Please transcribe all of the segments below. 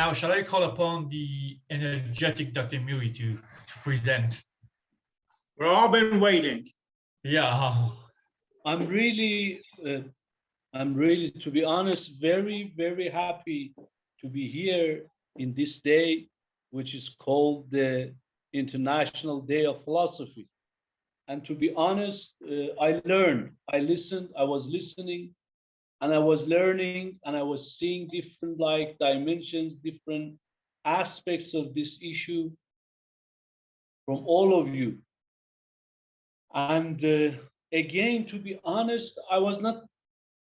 now shall I call upon the energetic Dr. Muri to present? We've all been waiting. Yeah. I'm really, to be honest, very, very happy to be here in this day, which is called the International Day of Philosophy. And to be honest, I learned, I listened, I was listening, and I was learning, and I was seeing different dimensions, different aspects of this issue from all of you. And again, to be honest, I was not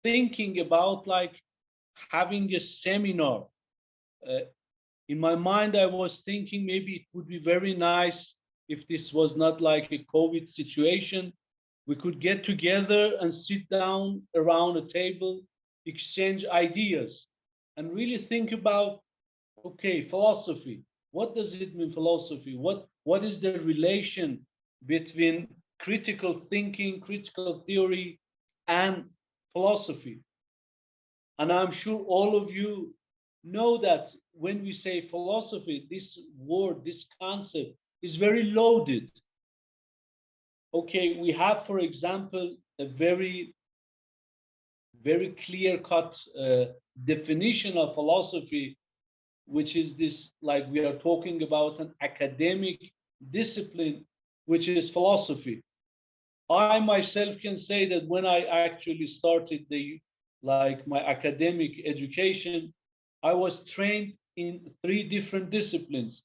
thinking about having a seminar. In my mind, I was thinking maybe it would be very nice if this was not like a COVID situation. We could get together and sit down around a table, exchange ideas, and really think about, okay, philosophy. What does it mean, philosophy? What is the relation between critical thinking, critical theory, and philosophy? And I'm sure all of you know that when we say philosophy, this word, this concept is very loaded. Okay, we have, for example, a very, very clear-cut definition of philosophy, which is this, we are talking about an academic discipline, which is philosophy. I myself can say that when I actually started my academic education, I was trained in 3 different disciplines.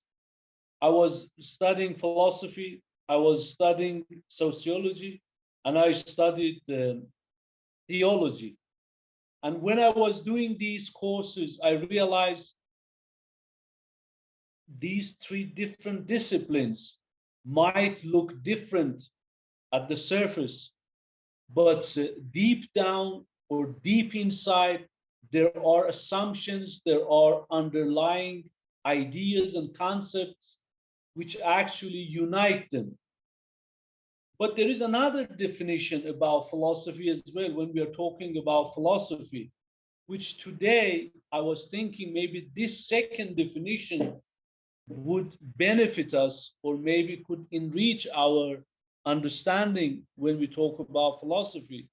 I was studying philosophy, I was studying sociology, and I studied theology. And when I was doing these courses, I realized these 3 different disciplines might look different at the surface, but deep down or deep inside, there are assumptions, there are underlying ideas and concepts which actually unite them. But there is another definition about philosophy as well when we are talking about philosophy, which today I was thinking maybe this second definition would benefit us or maybe could enrich our understanding when we talk about philosophy,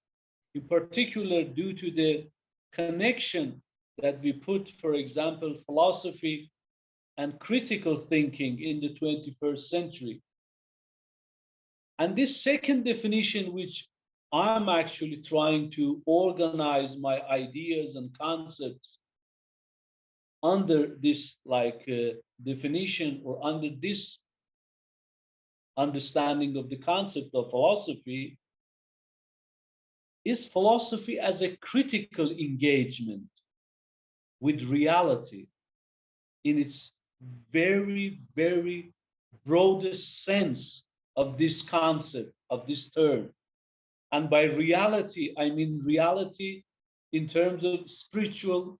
in particular due to the connection that we put, for example, philosophy and critical thinking in the 21st century. And this second definition, which I'm actually trying to organize my ideas and concepts under this definition or under this understanding of the concept of philosophy, is philosophy as a critical engagement with reality in its very, very broadest sense of this concept, of this term. And by reality, I mean reality in terms of spiritual,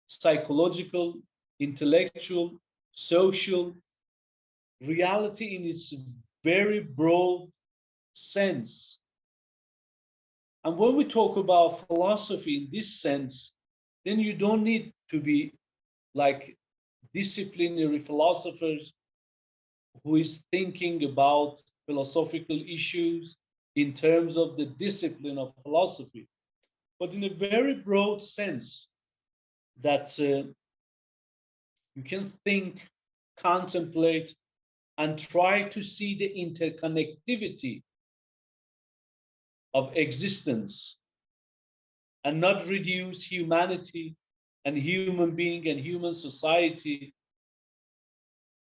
psychological, intellectual, social, reality in its very broad sense. And when we talk about philosophy in this sense, then you don't need to be like disciplinary philosophers who is thinking about philosophical issues in terms of the discipline of philosophy, but in a very broad sense that you can think, contemplate, and try to see the interconnectivity of existence and not reduce humanity and human being and human society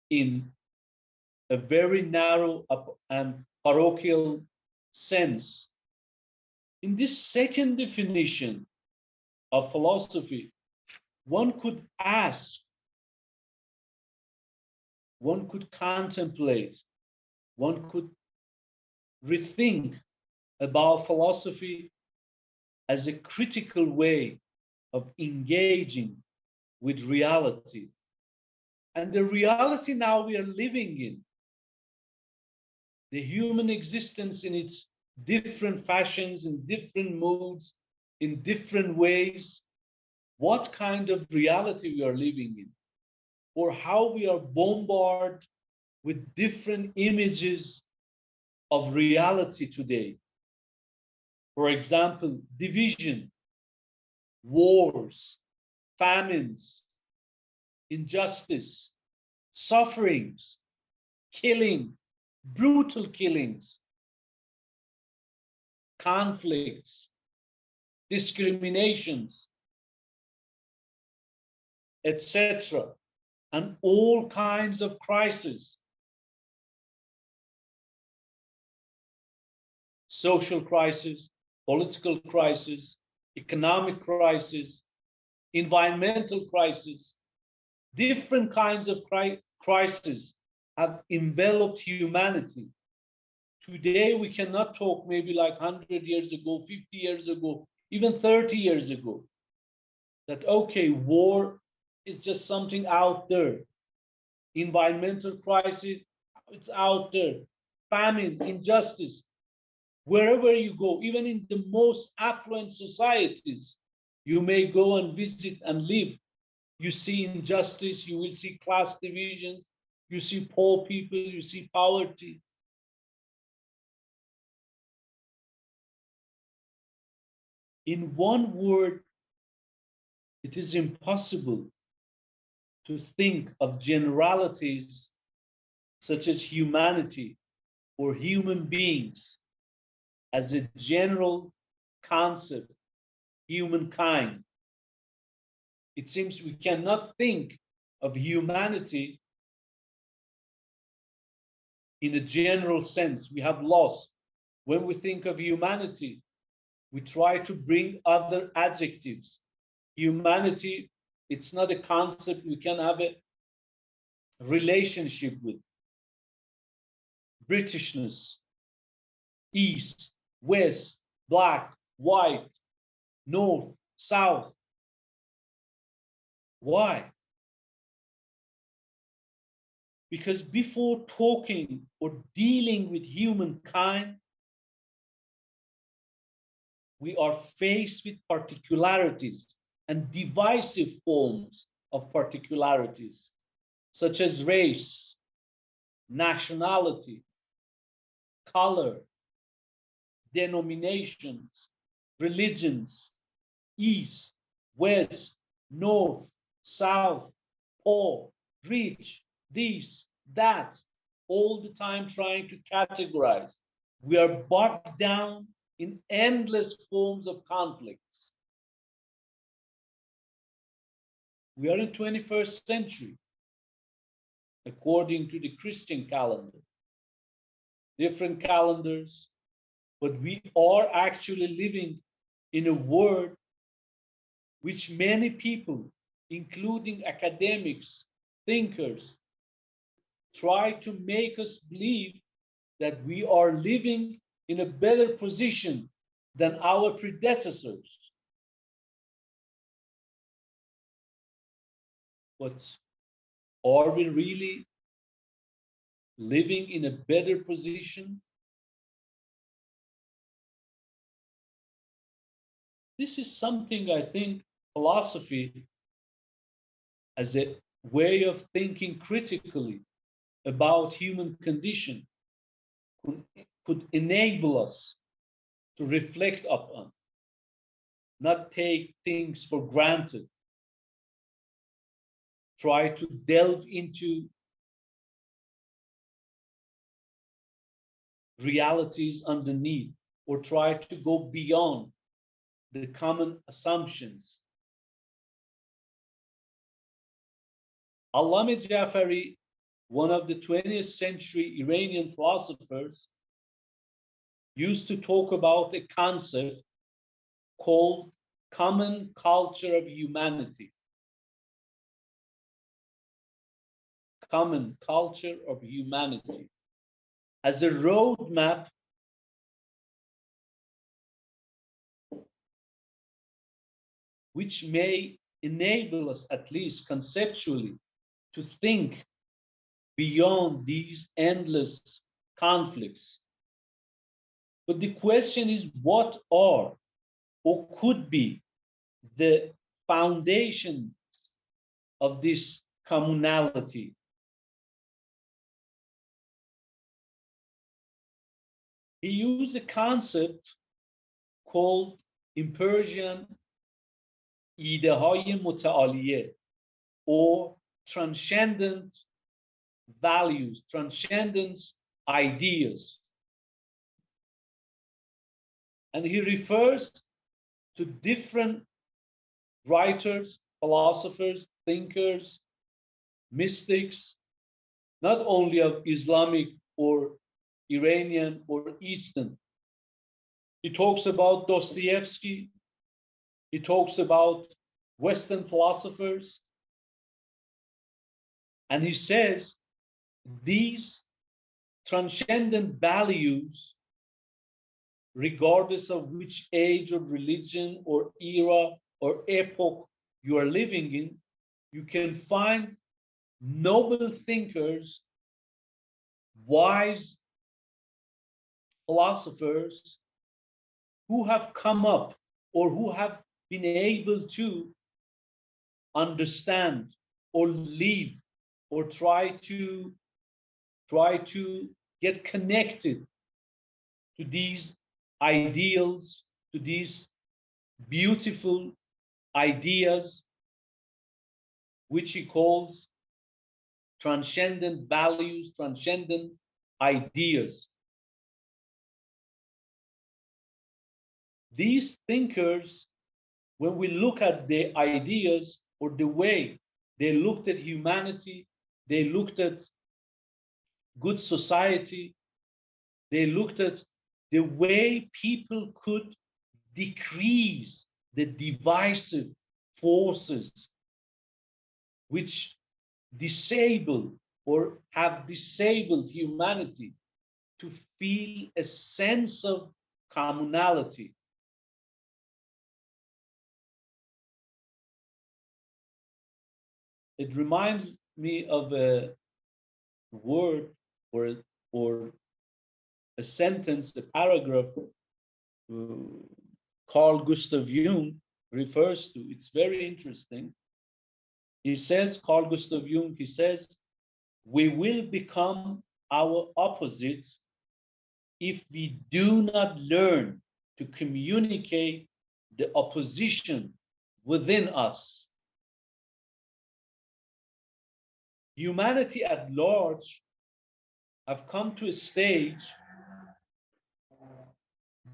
in a very narrow and parochial sense. In this second definition of philosophy, one could ask, one could contemplate, one could rethink about philosophy as a critical way of engaging with reality. And the reality now we are living in, the human existence in its different fashions, in different moods, in different ways, what kind of reality we are living in. or how we are bombarded with different images of reality today. For example, division, wars, famines, injustice, sufferings, killing, brutal killings, conflicts, discriminations, etc., and all kinds of crises. Social crisis, political crisis, economic crisis, environmental crisis, different kinds of crises have enveloped humanity. Today, we cannot talk maybe like 100 years ago, 50 years ago, even 30 years ago, that, okay, war is just something out there. Environmental crisis, it's out there. Famine, injustice, wherever you go, even in the most affluent societies, you may go and visit and live. You see injustice, you will see class divisions, you see poor people, you see poverty. In one word, it is impossible to think of generalities such as humanity or human beings as a general concept, humankind. It seems we cannot think of humanity in a general sense. We have lost. When we think of humanity, we try to bring other adjectives. Humanity, it's not a concept we can have a relationship with. Britishness, East, West, Black, White, North, South. Why? Because before talking or dealing with humankind, we are faced with particularities and divisive forms of particularities, such as race, nationality, color, denominations, religions, East, West, North, South, poor, rich, this, that, all the time trying to categorize. We are bogged down in endless forms of conflicts. We are in 21st century, according to the Christian calendar. Different calendars, but we are actually living in a world which many people, including academics, thinkers, try to make us believe that we are living in a better position than our predecessors. But are we really living in a better position? This is something I think philosophy, as a way of thinking critically about human condition, could enable us to reflect upon, not take things for granted, try to delve into realities underneath, or try to go beyond the common assumptions. Allame Jafari, one of the 20th century Iranian philosophers, used to talk about a concept called common culture of humanity. Common culture of humanity as a roadmap which may enable us, at least conceptually, to think beyond these endless conflicts. But the question is, what are or could be the foundations of this communality. He used a concept called in Persian ایده‌های متعالیه or transcendent values, transcendence ideas. And he refers to different writers, philosophers, thinkers, mystics, not only of Islamic or Iranian or Eastern. He talks about Dostoevsky. He talks about Western philosophers. And he says these transcendent values, regardless of which age or religion or era or epoch you are living in, you can find noble thinkers, wise philosophers who have come up or who have been able to understand or live or try to get connected to these ideals, to these beautiful ideas, which he calls transcendent values, transcendent ideas. These thinkers, when we look at their ideas or the way they looked at humanity, they looked at good society, they looked at the way people could decrease the divisive forces which disable or have disabled humanity to feel a sense of communality. It reminds me of a word or a sentence, a paragraph Carl Gustav Jung refers to. It's very interesting. He says, Carl Gustav Jung, he says, we will become our opposites if we do not learn to communicate the opposition within us. Humanity at large have come to a stage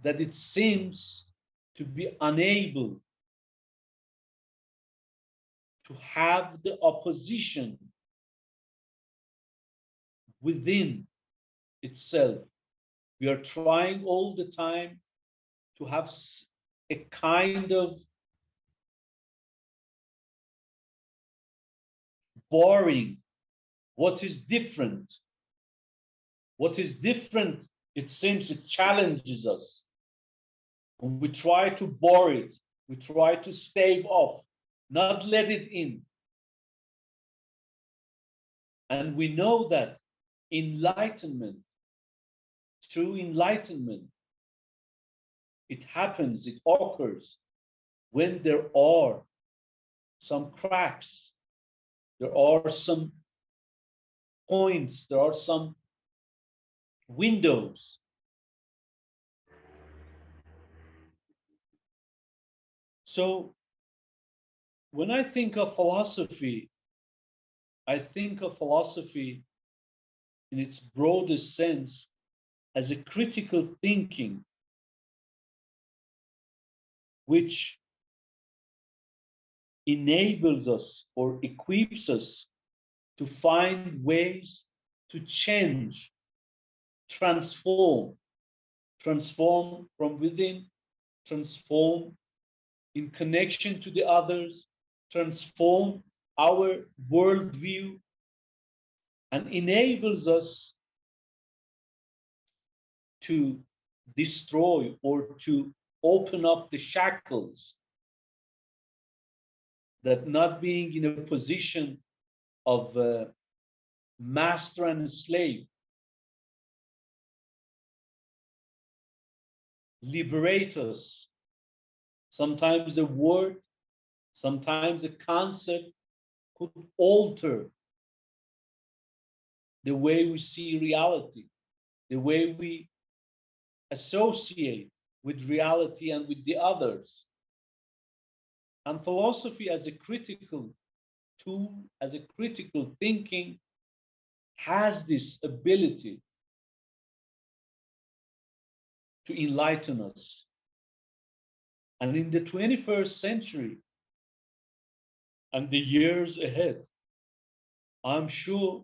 that it seems to be unable to have the opposition within itself. We are trying all the time to have a kind of boring what is different. What is different, it seems it challenges us. When we try to bore it, we try to stave off, not let it in. And we know that enlightenment, true enlightenment, it happens, it occurs when there are some cracks, there are some points, there are some windows. So when I think of philosophy, I think of philosophy in its broadest sense as a critical thinking, which enables us or equips us to find ways to change, transform from within, transform in connection to the others, transform our worldview, and enables us to destroy or to open up the shackles that not being in a position of master and slave, liberate us. Sometimes a word, sometimes a concept could alter the way we see reality, the way we associate with reality and with the others. And philosophy as a critical tool, as a critical thinking, has this ability to enlighten us. And in the 21st century and the years ahead, I'm sure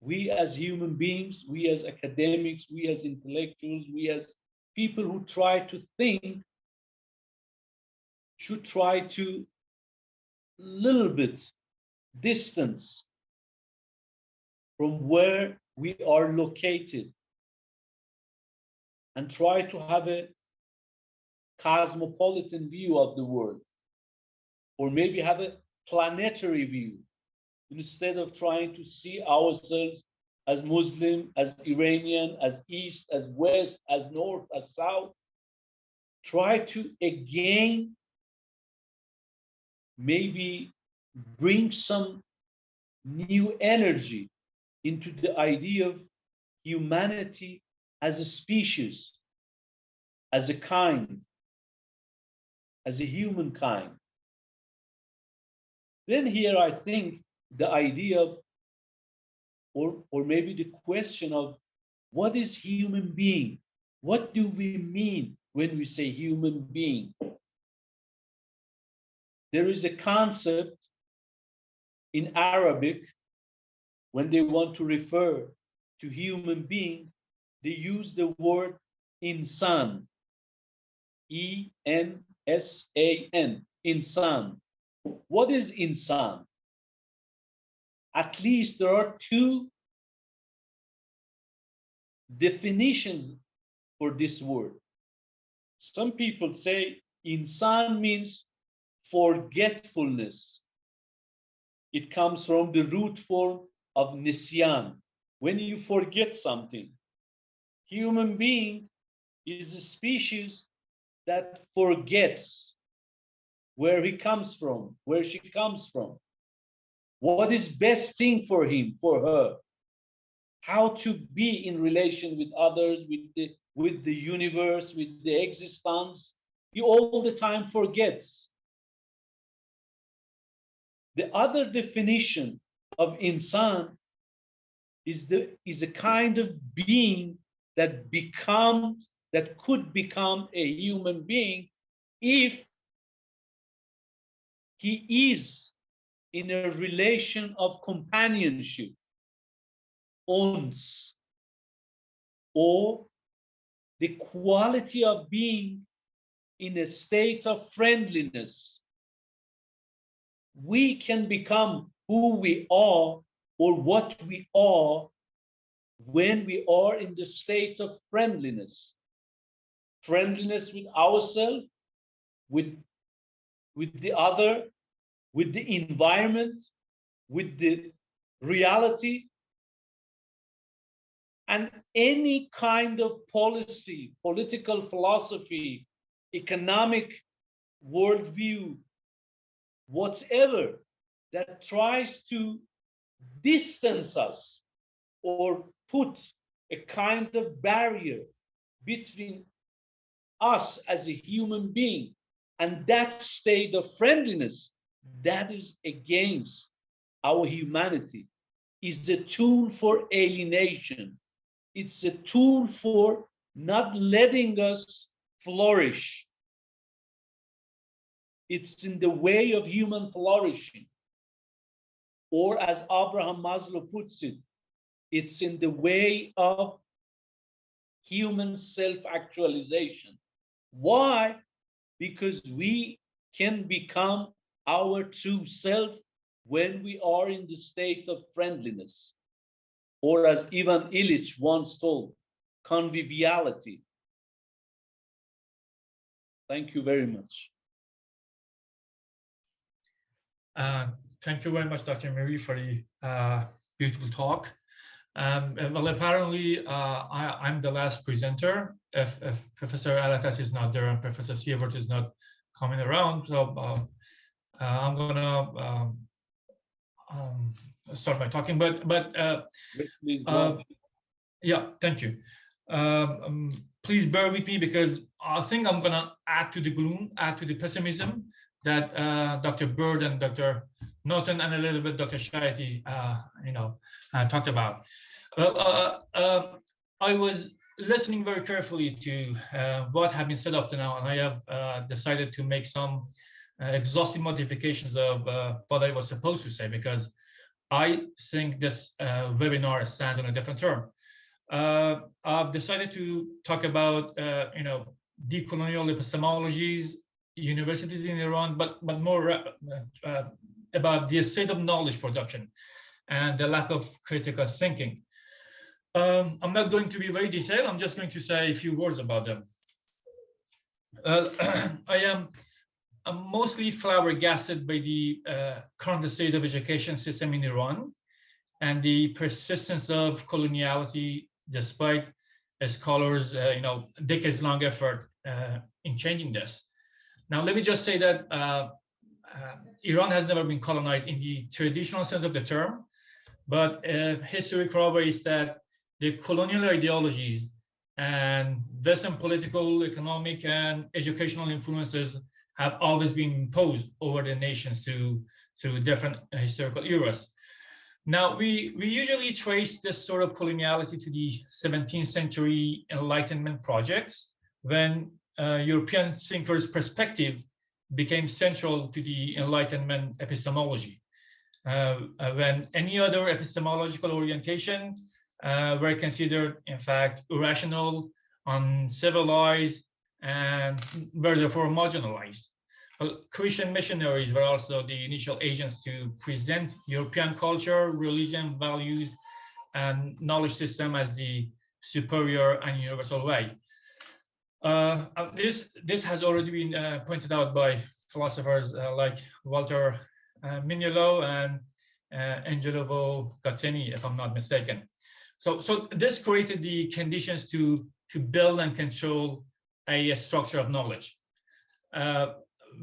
we as human beings, we as academics, we as intellectuals, we as people who try to think, should try to little bit distance from where we are located and try to have a cosmopolitan view of the world, or maybe have a planetary view, instead of trying to see ourselves as Muslim, as Iranian, as East, as West, as North, as South. Try to again maybe bring some new energy into the idea of humanity as a species, as a kind, as a humankind. Then here I think the idea of, or maybe the question of, what is human being? What do we mean when we say human being? There is a concept in Arabic, when they want to refer to human being, they use the word insan, E-N-S-A-N, insan. What is insan? At least there are two definitions for this word. Some people say insan means forgetfulness. It comes from the root form of nisyan, when you forget something. Human being is a species that forgets where he comes from, where she comes from, what is best thing for him, for her, how to be in relation with others, with the universe, with the existence. He all the time forgets. The other definition of insan is a kind of being that could become a human being if he is in a relation of companionship, ons, or the quality of being in a state of friendliness. We can become who we are or what we are when we are in the state of friendliness. Friendliness with ourselves, with the other, with the environment, with the reality, and any kind of policy, political philosophy, economic worldview, whatever that tries to distance us or put a kind of barrier between us as a human being and that state of friendliness, that is against our humanity, is a tool for alienation. It's a tool for not letting us flourish. It's in the way of human flourishing. Or as Abraham Maslow puts it, it's in the way of human self-actualization. Why? Because we can become our true self when we are in the state of friendliness. Or as Ivan Illich once told, conviviality. Thank you very much. Thank you very much, Dr. Mary, for the beautiful talk. Well, apparently, I'm the last presenter. If Professor Alatas is not there and Professor Sievert is not coming around, so I'm gonna start by talking, but Please go. yeah, thank you. Please bear with me because I think I'm gonna add to the gloom, add to the pessimism that Dr. Bird and Dr. Norton and a little bit Dr. Shaiti, talked about. Well, I was listening very carefully to what have been said up to now, and I have decided to make some exhaustive modifications of what I was supposed to say, because I think this webinar stands on a different term. I've decided to talk about, decolonial epistemologies, universities in Iran, but more about the state of knowledge production and the lack of critical thinking. I'm not going to be very detailed. I'm just going to say a few words about them. I'm mostly flabbergasted by the current state of education system in Iran and the persistence of coloniality, despite scholars, decades-long effort in changing this. Now, let me just say that Iran has never been colonized in the traditional sense of the term, but history corroborates that the colonial ideologies and Western political, economic, and educational influences have always been imposed over the nations through different historical eras. Now, we usually trace this sort of coloniality to the 17th century Enlightenment projects, when European thinkers' perspective became central to the Enlightenment epistemology, when any other epistemological orientation were considered, in fact, irrational, uncivilized, and were therefore marginalized. Well, Christian missionaries were also the initial agents to present European culture, religion, values, and knowledge system as the superior and universal way. This has already been pointed out by philosophers like Walter Mignolo and Angelo Gatteni, if I'm not mistaken. So this created the conditions to build and control a structure of knowledge,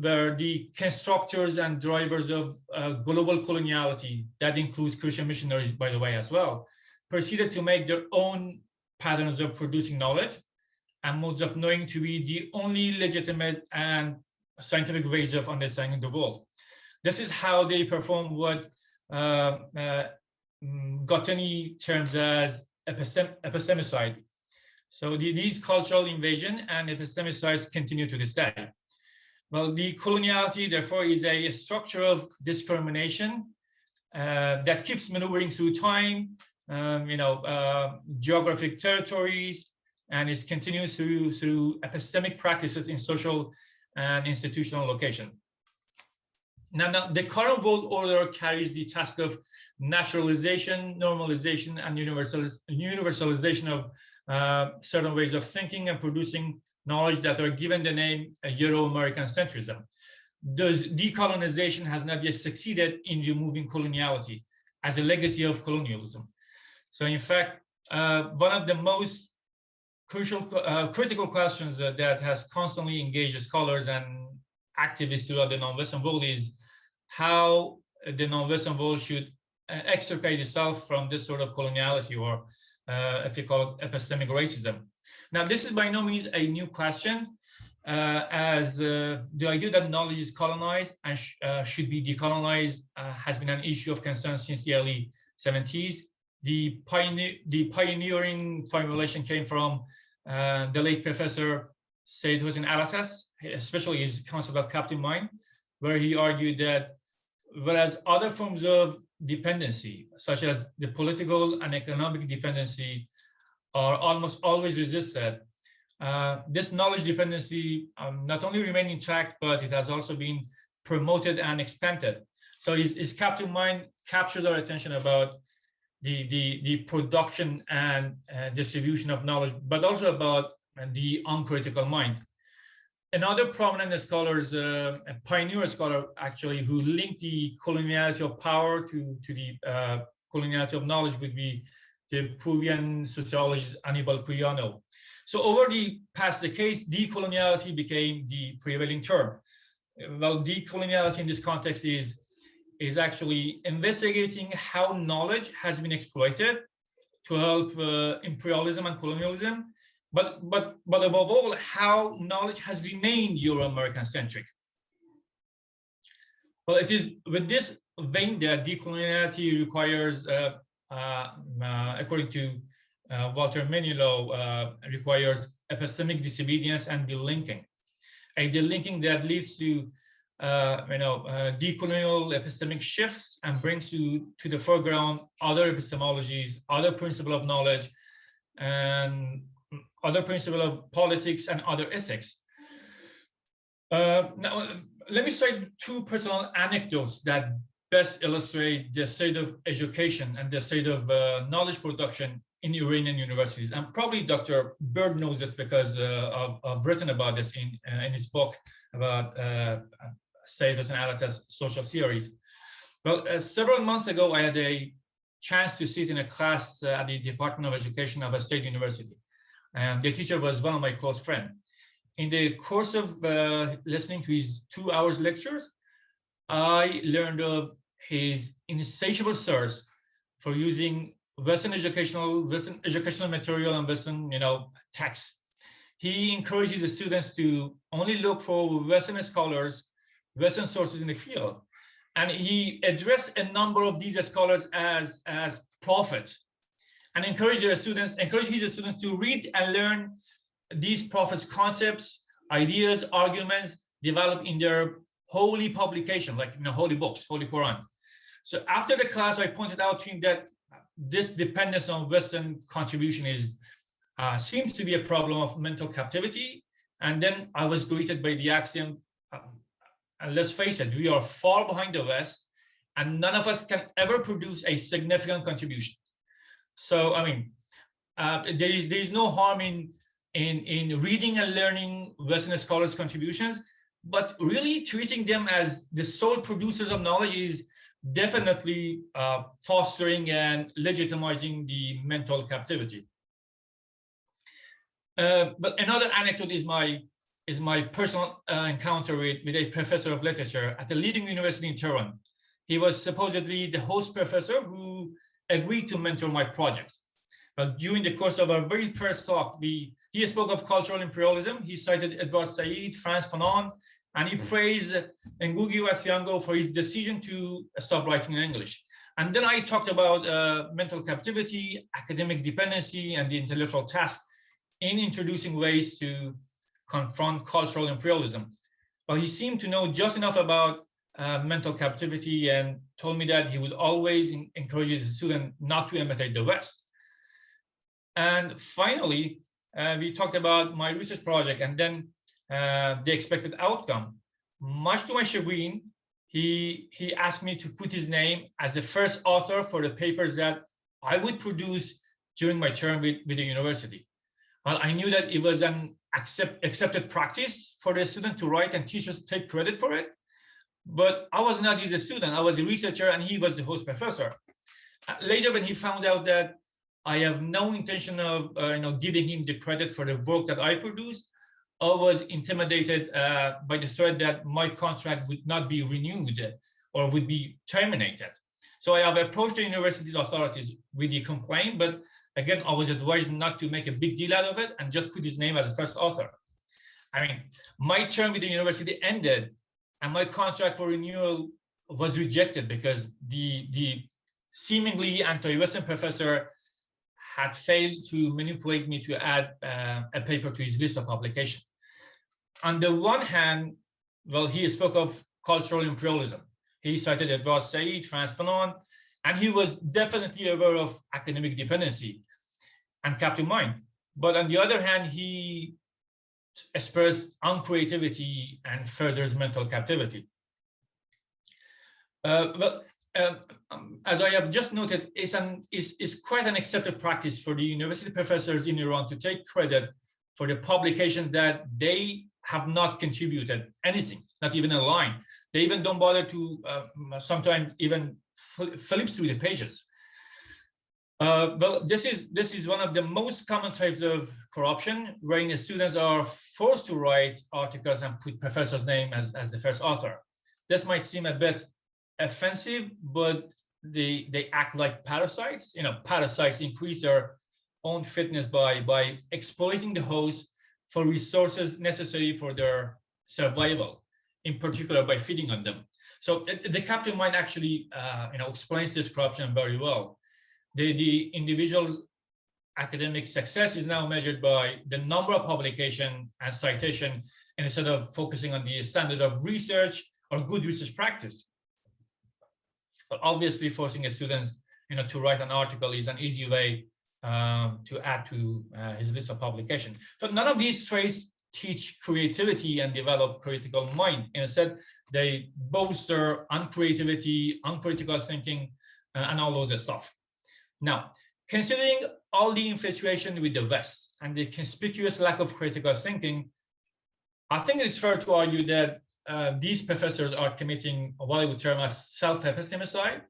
where the constructors and drivers of global coloniality, that includes Christian missionaries, by the way, as well, proceeded to make their own patterns of producing knowledge and modes of knowing to be the only legitimate and scientific ways of understanding the world. This is how they perform what Gatteni terms as epistemicide. So these cultural invasion and epistemicides continue to this day. Well, the coloniality, therefore, is a structure of discrimination that keeps maneuvering through time, geographic territories, and is continuous through epistemic practices in social and institutional location. Now, the current world order carries the task of naturalization, normalization, and universalization of certain ways of thinking and producing knowledge that are given the name Euro-American centrism. Thus, decolonization has not yet succeeded in removing coloniality as a legacy of colonialism. So in fact, one of the most critical questions that has constantly engaged scholars and activists throughout the non-Western world is how the non-Western world should extricate itself from this sort of coloniality, or if you call it epistemic racism. Now, this is by no means a new question, as the idea that knowledge is colonized and should be decolonized has been an issue of concern since the early 70s. The pioneering formulation came from the late Professor Said Hossein Alatas, especially his concept of captive mind, where he argued that whereas other forms of dependency, such as the political and economic dependency, are almost always resisted, this knowledge dependency not only remained intact, but it has also been promoted and expanded. So his captive mind captured our attention about the production and distribution of knowledge, but also about the uncritical mind. Another prominent scholar is a pioneer scholar, actually, who linked the coloniality of power to the coloniality of knowledge would be the Peruvian sociologist Aníbal Cuyano. So over the past decades, decoloniality became the prevailing term. Well, decoloniality in this context is is actually investigating how knowledge has been exploited to help imperialism and colonialism, but above all, how knowledge has remained Euro-American centric. Well, it is with this vein that decoloniality requires, according to Walter Manilow, requires epistemic disobedience and delinking. A delinking that leads to decolonial epistemic shifts and brings to the foreground other epistemologies, other principles of knowledge, and other principles of politics and other ethics. Now, let me cite two personal anecdotes that best illustrate the state of education and the state of knowledge production in Iranian universities. And probably Dr. Bird knows this because I've written about this in his book about Sayyidat and Alata's social theories. Well, several months ago, I had a chance to sit in a class at the Department of Education of a state university. The teacher was one of my close friends. In the course of listening to his 2 hours lectures, I learned of his insatiable thirst for using Western educational material and Western, texts. He encourages the students to only look for Western scholars, Western sources in the field, and he addressed a number of these scholars as prophet, and encourages his students to read and learn these prophets' concepts, ideas, arguments developed in their holy publication, like holy books, Holy Quran. So after the class, I pointed out to him that this dependence on Western contribution seems to be a problem of mental captivity. And then I was greeted by the axiom, and let's face it, we are far behind the West, and none of us can ever produce a significant contribution. So, I mean, there is no harm in reading and learning Western scholars' contributions, but really treating them as the sole producers of knowledge is definitely fostering and legitimizing the mental captivity. But another anecdote is my personal encounter with a professor of literature at a leading university in Tehran. He was supposedly the host professor who agreed to mentor my project. But during the course of our very first talk, he spoke of cultural imperialism. He cited Edward Said, Frantz Fanon, and he praised Ngugi wa Thiong'o for his decision to stop writing in English. And then I talked about mental captivity, academic dependency, and the intellectual task in introducing ways to confront cultural imperialism. Well, he seemed to know just enough about mental captivity and told me that he would always encourage his students not to imitate the West. And finally, we talked about my research project and then the expected outcome. Much to my chagrin, he asked me to put his name as the first author for the papers that I would produce during my term with the university. Well, I knew that it was an accepted practice for the student to write and teachers take credit for it, but I was not his student. I was a researcher and he was the host professor. Later, when he found out that I have no intention of giving him the credit for the work that I produced, I was intimidated by the threat that my contract would not be renewed or would be terminated. So I have approached the university's authorities with the complaint, but again, I was advised not to make a big deal out of it and just put his name as the first author. I mean, my term with the university ended and my contract for renewal was rejected because the seemingly anti-Western professor had failed to manipulate me to add a paper to his list of publication. On the one hand, well, he spoke of cultural imperialism. He cited Edward Said, Frantz Fanon, and he was definitely aware of academic dependency and kept in mind. But on the other hand, he spurs uncreativity and furthers mental captivity. As I have just noted, it's quite an accepted practice for the university professors in Iran to take credit for the publications that they have not contributed anything, not even a line. They even don't bother to sometimes even flip through the pages. Well, this is one of the most common types of corruption, wherein the students are forced to write articles and put professor's name as the first author. This might seem a bit offensive, but they act like parasites. Parasites increase their own fitness by exploiting the host for resources necessary for their survival, in particular by feeding on them. So the captive mind actually explains this corruption very well. The individual's academic success is now measured by the number of publication and citation, instead of focusing on the standard of research or good research practice. But obviously, forcing a student, to write an article is an easy way to add to his list of publication. So none of these traits teach creativity and develop critical mind. Instead, they bolster uncreativity, uncritical thinking, and all those stuff. Now, considering all the infatuation with the West and the conspicuous lack of critical thinking, I think it's fair to argue that these professors are committing what I would term as self-epistemicide.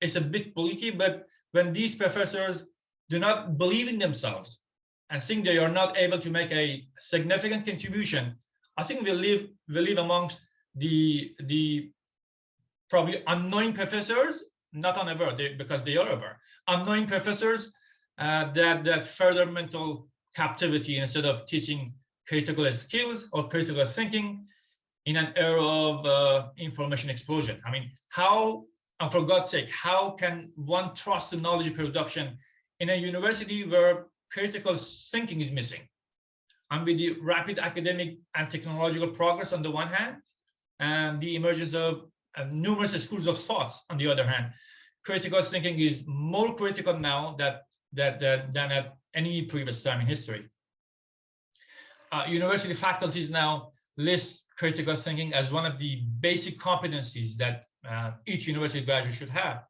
It's a bit bleaky, but when these professors do not believe in themselves and think they are not able to make a significant contribution, I think we live amongst the probably unknowing professors, not unaware, because they are aware, unknowing professors that further mental captivity instead of teaching critical skills or critical thinking in an era of information explosion. I mean, how, and for God's sake, how can one trust the knowledge production in a university where critical thinking is missing? And with the rapid academic and technological progress on the one hand, and the emergence of numerous schools of thought on the other hand, critical thinking is more critical now than at any previous time in history. University faculties now list critical thinking as one of the basic competencies that each university graduate should have.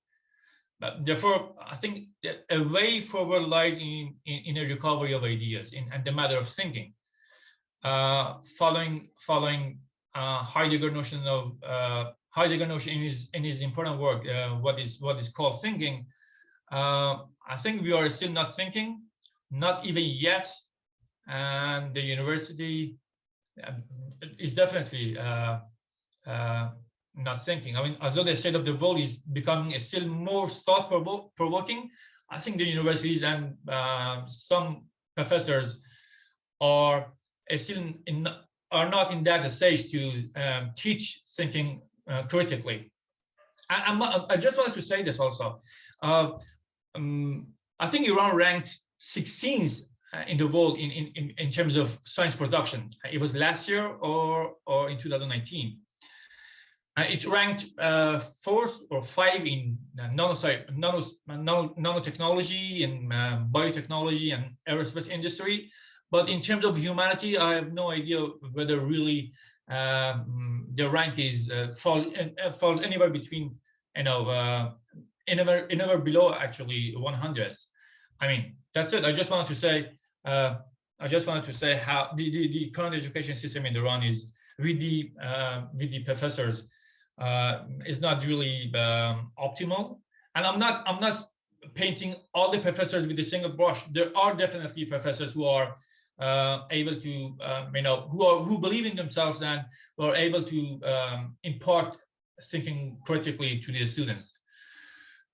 Therefore, I think that a way forward lies in a recovery of ideas and the matter of thinking. Following Heidegger notion in his important work, what is called thinking. I think we are still not thinking, not even yet, and the university is definitely not thinking. I mean, although the state of the world is becoming still more thought-provoking, I think the universities and some professors are still are not in that stage to teach thinking critically. I just wanted to say this also. I think Iran ranked 16th in the world in terms of science production. It was last year or in 2019. It ranked 4th or 5 in nanotechnology and biotechnology and aerospace industry. But in terms of humanity, I have no idea whether really the rank is falls anywhere between, anywhere below actually 100th. I mean, that's it. I just wanted to say how the current education system in Iran is with the professors is not really optimal. And I'm not painting all the professors with a single brush. There are definitely professors who are able to, who believe in themselves and who are able to impart thinking critically to their students.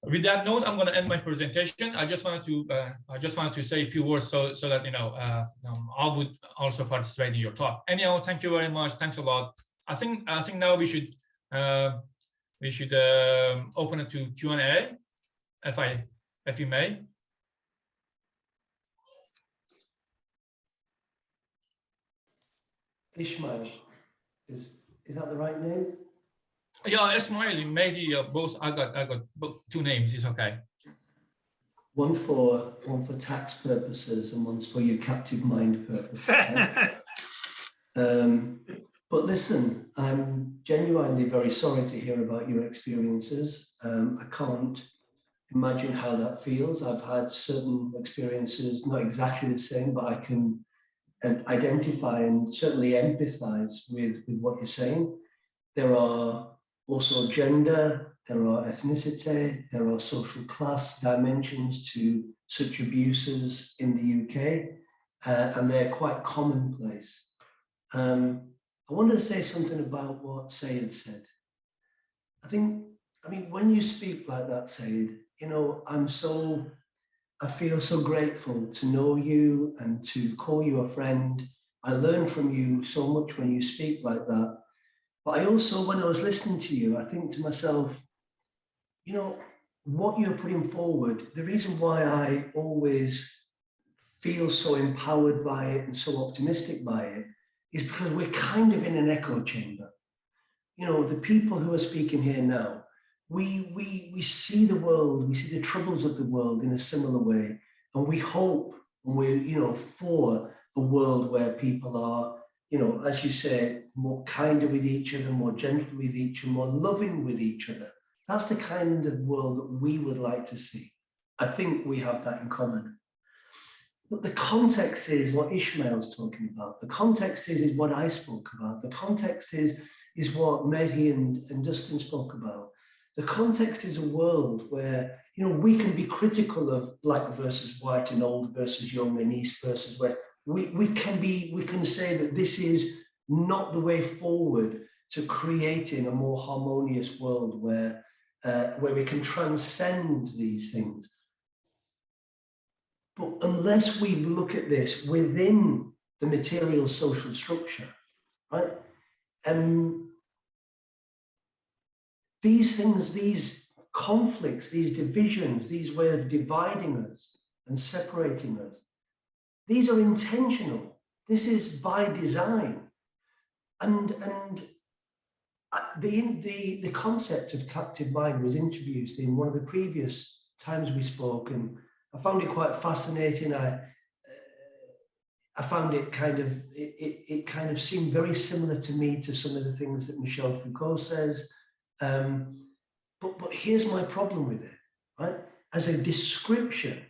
With that note, I'm going to end my presentation. I just wanted to say a few words so that I would also participate in your talk. Anyhow, thank you very much. Thanks a lot. I think now we should open it to Q&A, if you may. Ismail, is that the right name? Yeah, Ismail, Mehdi, both. I got both 2 names. It's okay. One for tax purposes and one's for your captive mind purposes. But listen, I'm genuinely very sorry to hear about your experiences. I can't imagine how that feels. I've had certain experiences, not exactly the same, but I can identify and certainly empathize with what you're saying. There are also gender, there are ethnicity, there are social class dimensions to such abuses in the UK, and they're quite commonplace. I wanted to say something about what Sayed said. I think I mean, when you speak like that, Said, you know, I feel so grateful to know you and to call you a friend. I learn from you so much when you speak like that. But I also, when I was listening to you, I think to myself, you know, what you're putting forward, the reason why I always feel so empowered by it and so optimistic by it is because we're kind of in an echo chamber. You know, the people who are speaking here now, we see the world, we see the troubles of the world in a similar way, and we hope, and we're, you know, for a world where people are, you know, as you say, more kinder with each other, more gentle with each other, more loving with each other. That's the kind of world that we would like to see. I think we have that in common. But the context is what Ishmael's talking about. The context is what I spoke about. The context is what Mehdi and Dustin spoke about. The context is a world where, you know, we can be critical of black versus white and old versus young and east versus west. We can say that this is not the way forward to creating a more harmonious world where we can transcend these things. But unless we look at this within the material social structure, right? These things, these conflicts, these divisions, these ways of dividing us and separating us, these are intentional. This is by design. And the concept of captive mind was introduced in one of the previous times we spoke, and I found it quite fascinating. I found it kind of, it kind of seemed very similar to me to some of the things that Michel Foucault says. But here's my problem with it, right? As a description,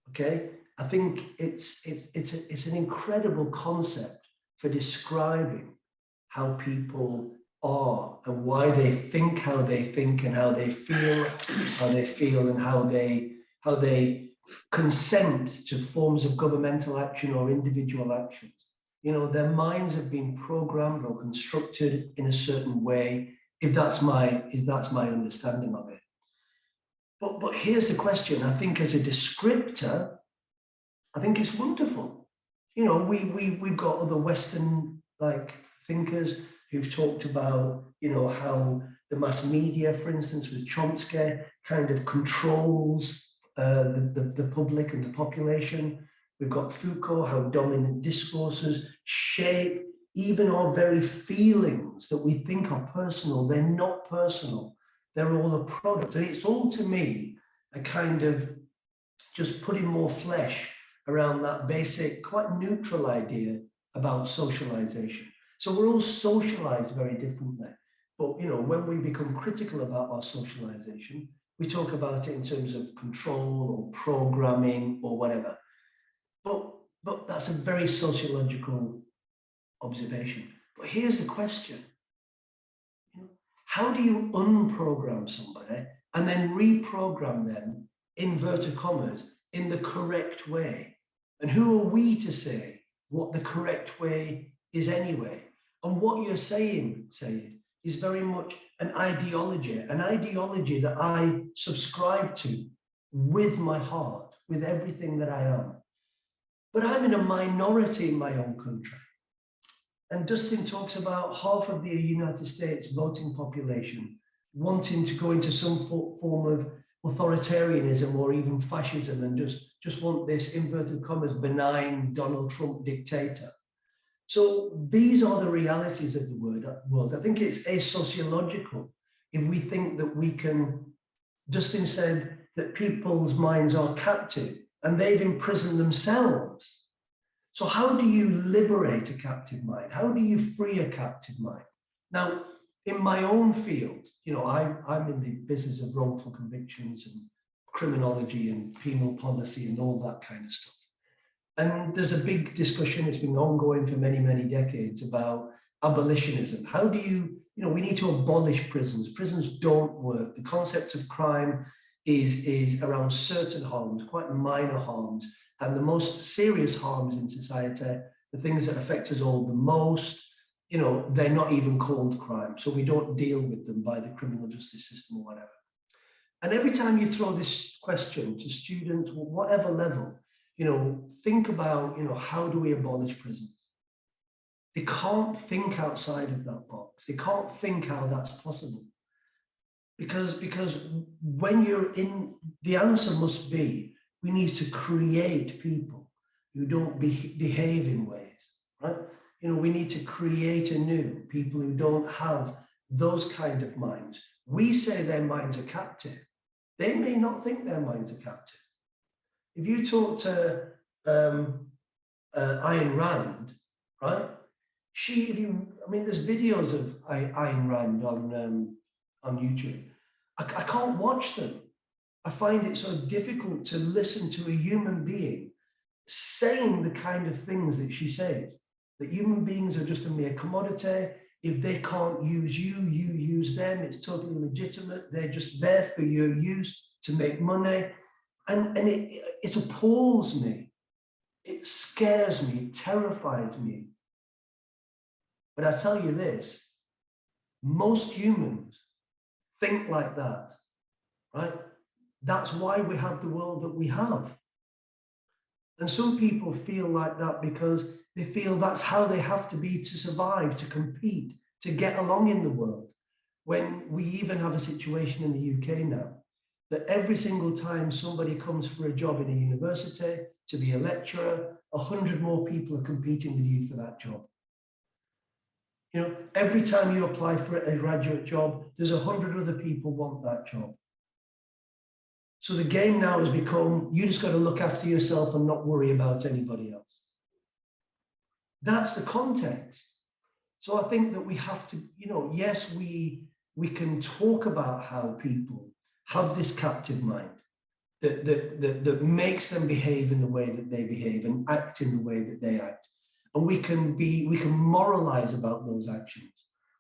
okay, I think it's an incredible concept for describing how people are and why they think how they think and how they feel and how they consent to forms of governmental action or individual actions. You know, their minds have been programmed or constructed in a certain way, if that's my understanding of it. But here's the question. I think as a descriptor, I think it's wonderful. You know, we've got other Western like thinkers who've talked about, you know, how the mass media, for instance, with Chomsky, kind of controls the public and the population. We've got Foucault, how dominant discourses shape even our very feelings that we think are personal. They're not personal. They're all a product. And it's all, to me, a kind of just putting more flesh around that basic, quite neutral idea about socialization. So we're all socialized very differently. But, you know, when we become critical about our socialization, we talk about it in terms of control or programming or whatever. But that's a very sociological observation. But here's the question. You know, how do you unprogram somebody and then reprogram them, inverted commas, in the correct way? And who are we to say what the correct way is anyway? And what you're saying, is very much an ideology that I subscribe to with my heart, with everything that I am. But I'm in a minority in my own country. And Dustin talks about half of the United States voting population wanting to go into some form of authoritarianism or even fascism and just want this, inverted commas, benign Donald Trump dictator. So these are the realities of the world. I think it's asociological if we think that we can. Dustin said that people's minds are captive and they've imprisoned themselves. So how do you liberate a captive mind? How do you free a captive mind? Now, in my own field, you know, I'm in the business of wrongful convictions and criminology and penal policy and all that kind of stuff. And there's a big discussion, it's been ongoing for many, many decades, about abolitionism. How do you know, we need to abolish prisons. Prisons don't work. The concept of crime is around certain harms, quite minor harms. And the most serious harms in society, the things that affect us all the most, you know, they're not even called crime. So we don't deal with them by the criminal justice system or whatever. And every time you throw this question to students, whatever level, you know, think about, you know, how do we abolish prisons? They can't think outside of that box. They can't think how that's possible. Because when you're in, the answer must be, we need to create people who don't behave in ways, right? You know, we need to create anew people who don't have those kind of minds. We say their minds are captive. They may not think their minds are captive. If you talk to Ayn Rand, right? I mean, there's videos of Ayn Rand on YouTube. I can't watch them. I find it so difficult to listen to a human being saying the kind of things that she says, that human beings are just a mere commodity. If they can't use you, you use them. It's totally legitimate. They're just there for your use to make money. And it appalls me. It scares me. It terrifies me. But I tell you this, most humans think like that, right? That's why we have the world that we have. And some people feel like that because they feel that's how they have to be to survive, to compete, to get along in the world. When we even have a situation in the UK now, that every single time somebody comes for a job in a university, to be a lecturer, 100 more people are competing with you for that job. You know, every time you apply for a graduate job, there's 100 other people want that job. So the game now has become, you just got to look after yourself and not worry about anybody else. That's the context. So I think that we have to, you know, yes, we can talk about how people have this captive mind that makes them behave in the way that they behave and act in the way that they act. And we can moralize about those actions.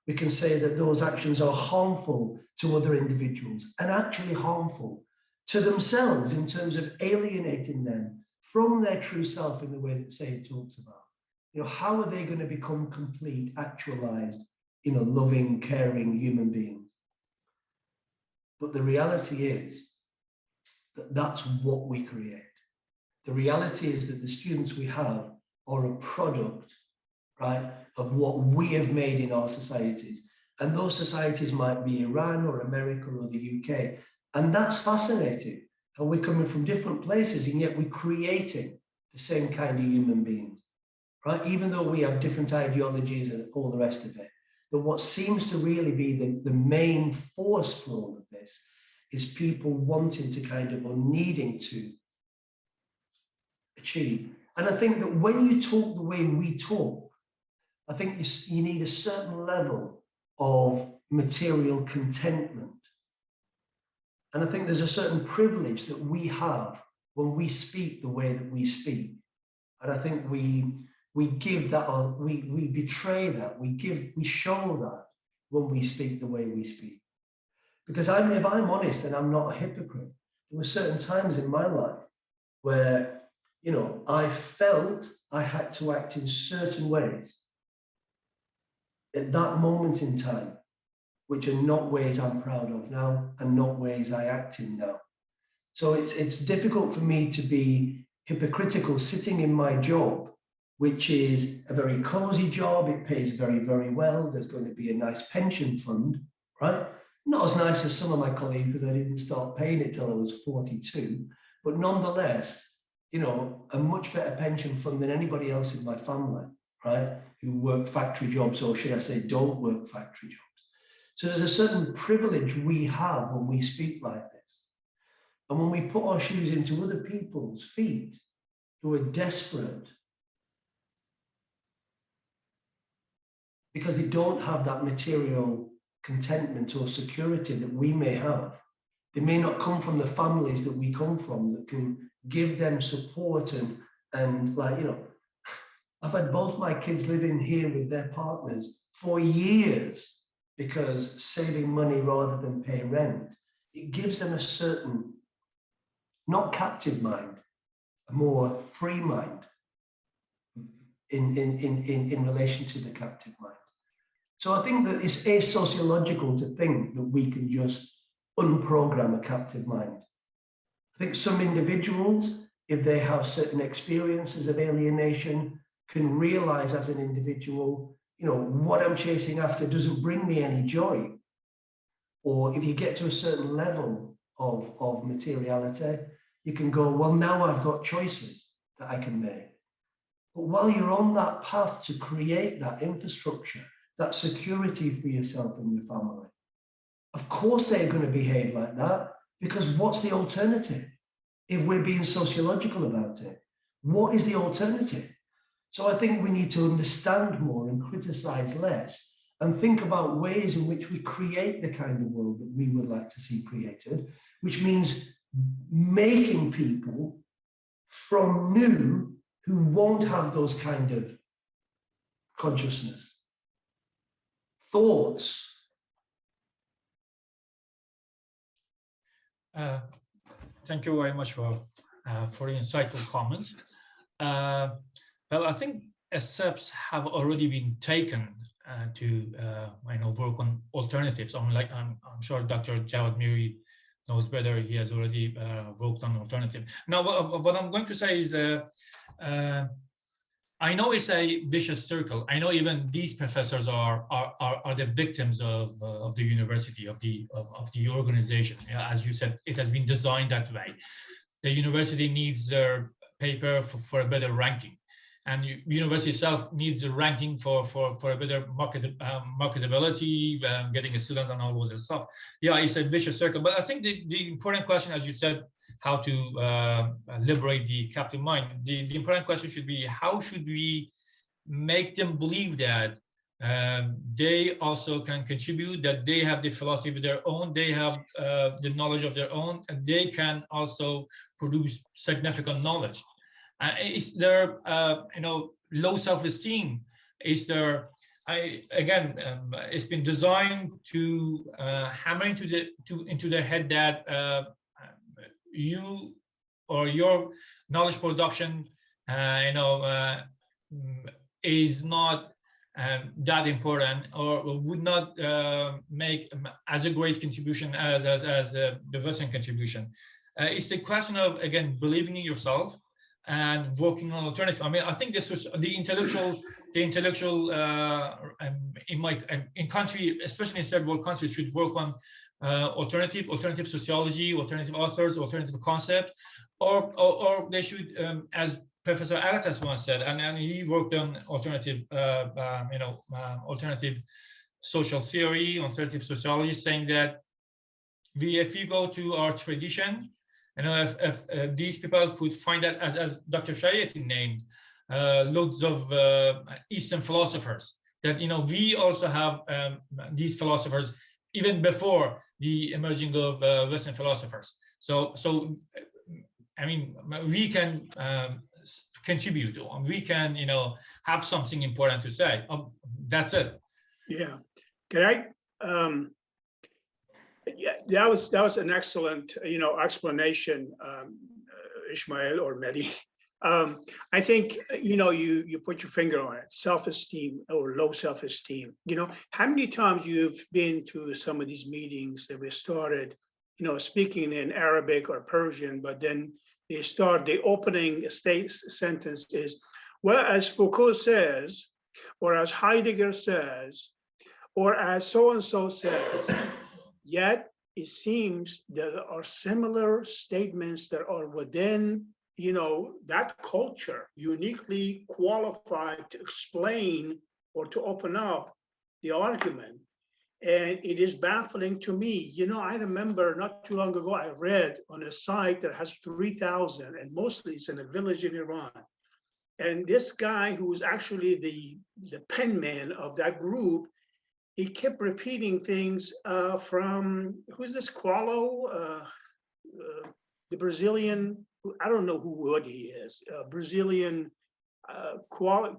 We can say that those actions are harmful to other individuals and actually harmful to themselves in terms of alienating them from their true self in the way that Sayed talks about. You know, how are they going to become complete, actualized, you know, loving, caring human beings? But the reality is that that's what we create. The reality is that the students we have are a product, right, of what we have made in our societies. And those societies might be Iran or America or the UK. And that's fascinating, how we're coming from different places and yet we're creating the same kind of human beings, right? Even though we have different ideologies and all the rest of it. But what seems to really be the main force for all of this is people wanting to kind of, or needing to achieve. And I think that when you talk the way we talk, I think you need a certain level of material contentment. And I think there's a certain privilege that we have when we speak the way that we speak. And I think we give that, or we betray that, we show that when we speak the way we speak. Because if I'm honest and I'm not a hypocrite, there were certain times in my life where, you know, I felt I had to act in certain ways at that moment in time, which are not ways I'm proud of now and not ways I act in now. So it's difficult for me to be hypocritical sitting in my job, which is a very cozy job. It pays very, very well. There's going to be a nice pension fund, right? Not as nice as some of my colleagues because I didn't start paying it till I was 42, but nonetheless, you know, a much better pension fund than anybody else in my family, right? Who work factory jobs, or should I say don't work factory jobs. So there's a certain privilege we have when we speak like this. And when we put our shoes into other people's feet who are desperate because they don't have that material contentment or security that we may have. They may not come from the families that we come from that can give them support and like, you know, I've had both my kids living here with their partners for years because saving money rather than pay rent, it gives them a certain, not captive mind, a more free mind in relation to the captive mind. So I think that it's asociological to think that we can just unprogram a captive mind. I think some individuals, if they have certain experiences of alienation, can realize as an individual, you know, what I'm chasing after doesn't bring me any joy. Or if you get to a certain level of materiality, you can go, well, now I've got choices that I can make. But while you're on that path to create that infrastructure, that security for yourself and your family, of course they're going to behave like that, because what's the alternative? If we're being sociological about it, what is the alternative? So I think we need to understand more and criticize less and think about ways in which we create the kind of world that we would like to see created, which means making people from new who won't have those kind of consciousness, thoughts. Thank you very much for the insightful comments. Well, I think steps have already been taken to work on alternatives. I'm sure Dr. Jawad Miri knows better. He has already worked on alternative. Now, what I'm going to say is, I know it's a vicious circle. I know even these professors are the victims of the university, of the organization. As you said, it has been designed that way. The university needs their paper for a better ranking, and the university itself needs the ranking for a better marketability, getting a student and all those stuff. Yeah, it's a vicious circle. But I think the important question, as you said, how to liberate the captive mind. The important question should be, how should we make them believe that they also can contribute, that they have the philosophy of their own, they have the knowledge of their own, and they can also produce significant knowledge. Is there, low self-esteem? Is there, it's been designed to hammer into their head that you or your knowledge production, is not that important, or would not make as a great contribution as the Western contribution. It's the question of, again, believing in yourself and working on alternatives. I mean, I think this was the intellectual in country, especially in third world countries, should work on alternative sociology, alternative authors, alternative concept, or they should, as Professor Alatas once said, and he worked on alternative, alternative social theory, alternative sociology, saying that if you go to our tradition, if these people could find that, as Dr. Shariati named, loads of Eastern philosophers, that we also have these philosophers even before the emerging of Western philosophers. So I mean, we can contribute, and we can, have something important to say. That's it. Yeah. Can I? Yeah, that was an excellent, explanation, Ishmael or Mehdi. I think, you put your finger on it, self-esteem or low self-esteem. How many times you've been to some of these meetings that we started, speaking in Arabic or Persian, but then they start, the opening sentence is, well, as Foucault says, or as Heidegger says, or as so-and-so says, yet it seems there are similar statements that are within, that culture, uniquely qualified to explain or to open up the argument. And it is baffling to me. I remember not too long ago, I read on a site that has 3,000, and mostly it's in a village in Iran. And this guy, who was actually the pen man of that group, he kept repeating things from, who's this, Qualo, the Brazilian, I don't know what he is, Brazilian, Qualo,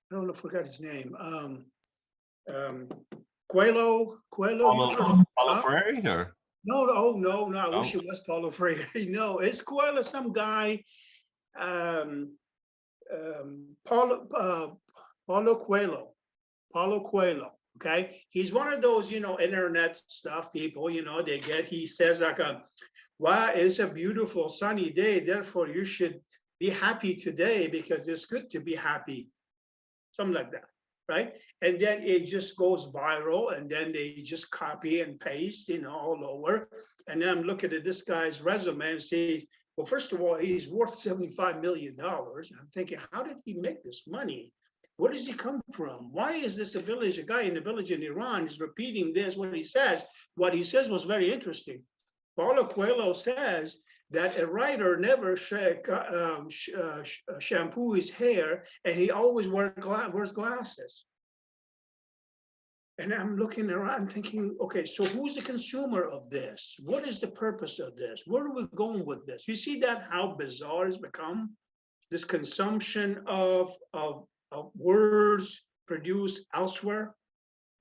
I don't know, I forgot his name. Paulo Freire, or? No, I wish it was Paulo Freire. No, it's Coelho, some guy, Paulo Coelho. Okay, he's one of those, internet stuff people, they get, he says like, wow, it's a beautiful sunny day, therefore you should be happy today because it's good to be happy. Something like that, right? And then it just goes viral, and then they just copy and paste, all over. And then I'm looking at this guy's resume and see, well, first of all, he's worth $75 million. I'm thinking, how did he make this money? Where does he come from? Why is this a guy in a village in Iran is repeating this, what he says? What he says was very interesting. Paulo Coelho says that a writer never shampoo his hair, and he always wears glasses. And I'm looking around thinking, okay, so who's the consumer of this? What is the purpose of this? Where are we going with this? You see that how bizarre it's become? This consumption of words produced elsewhere.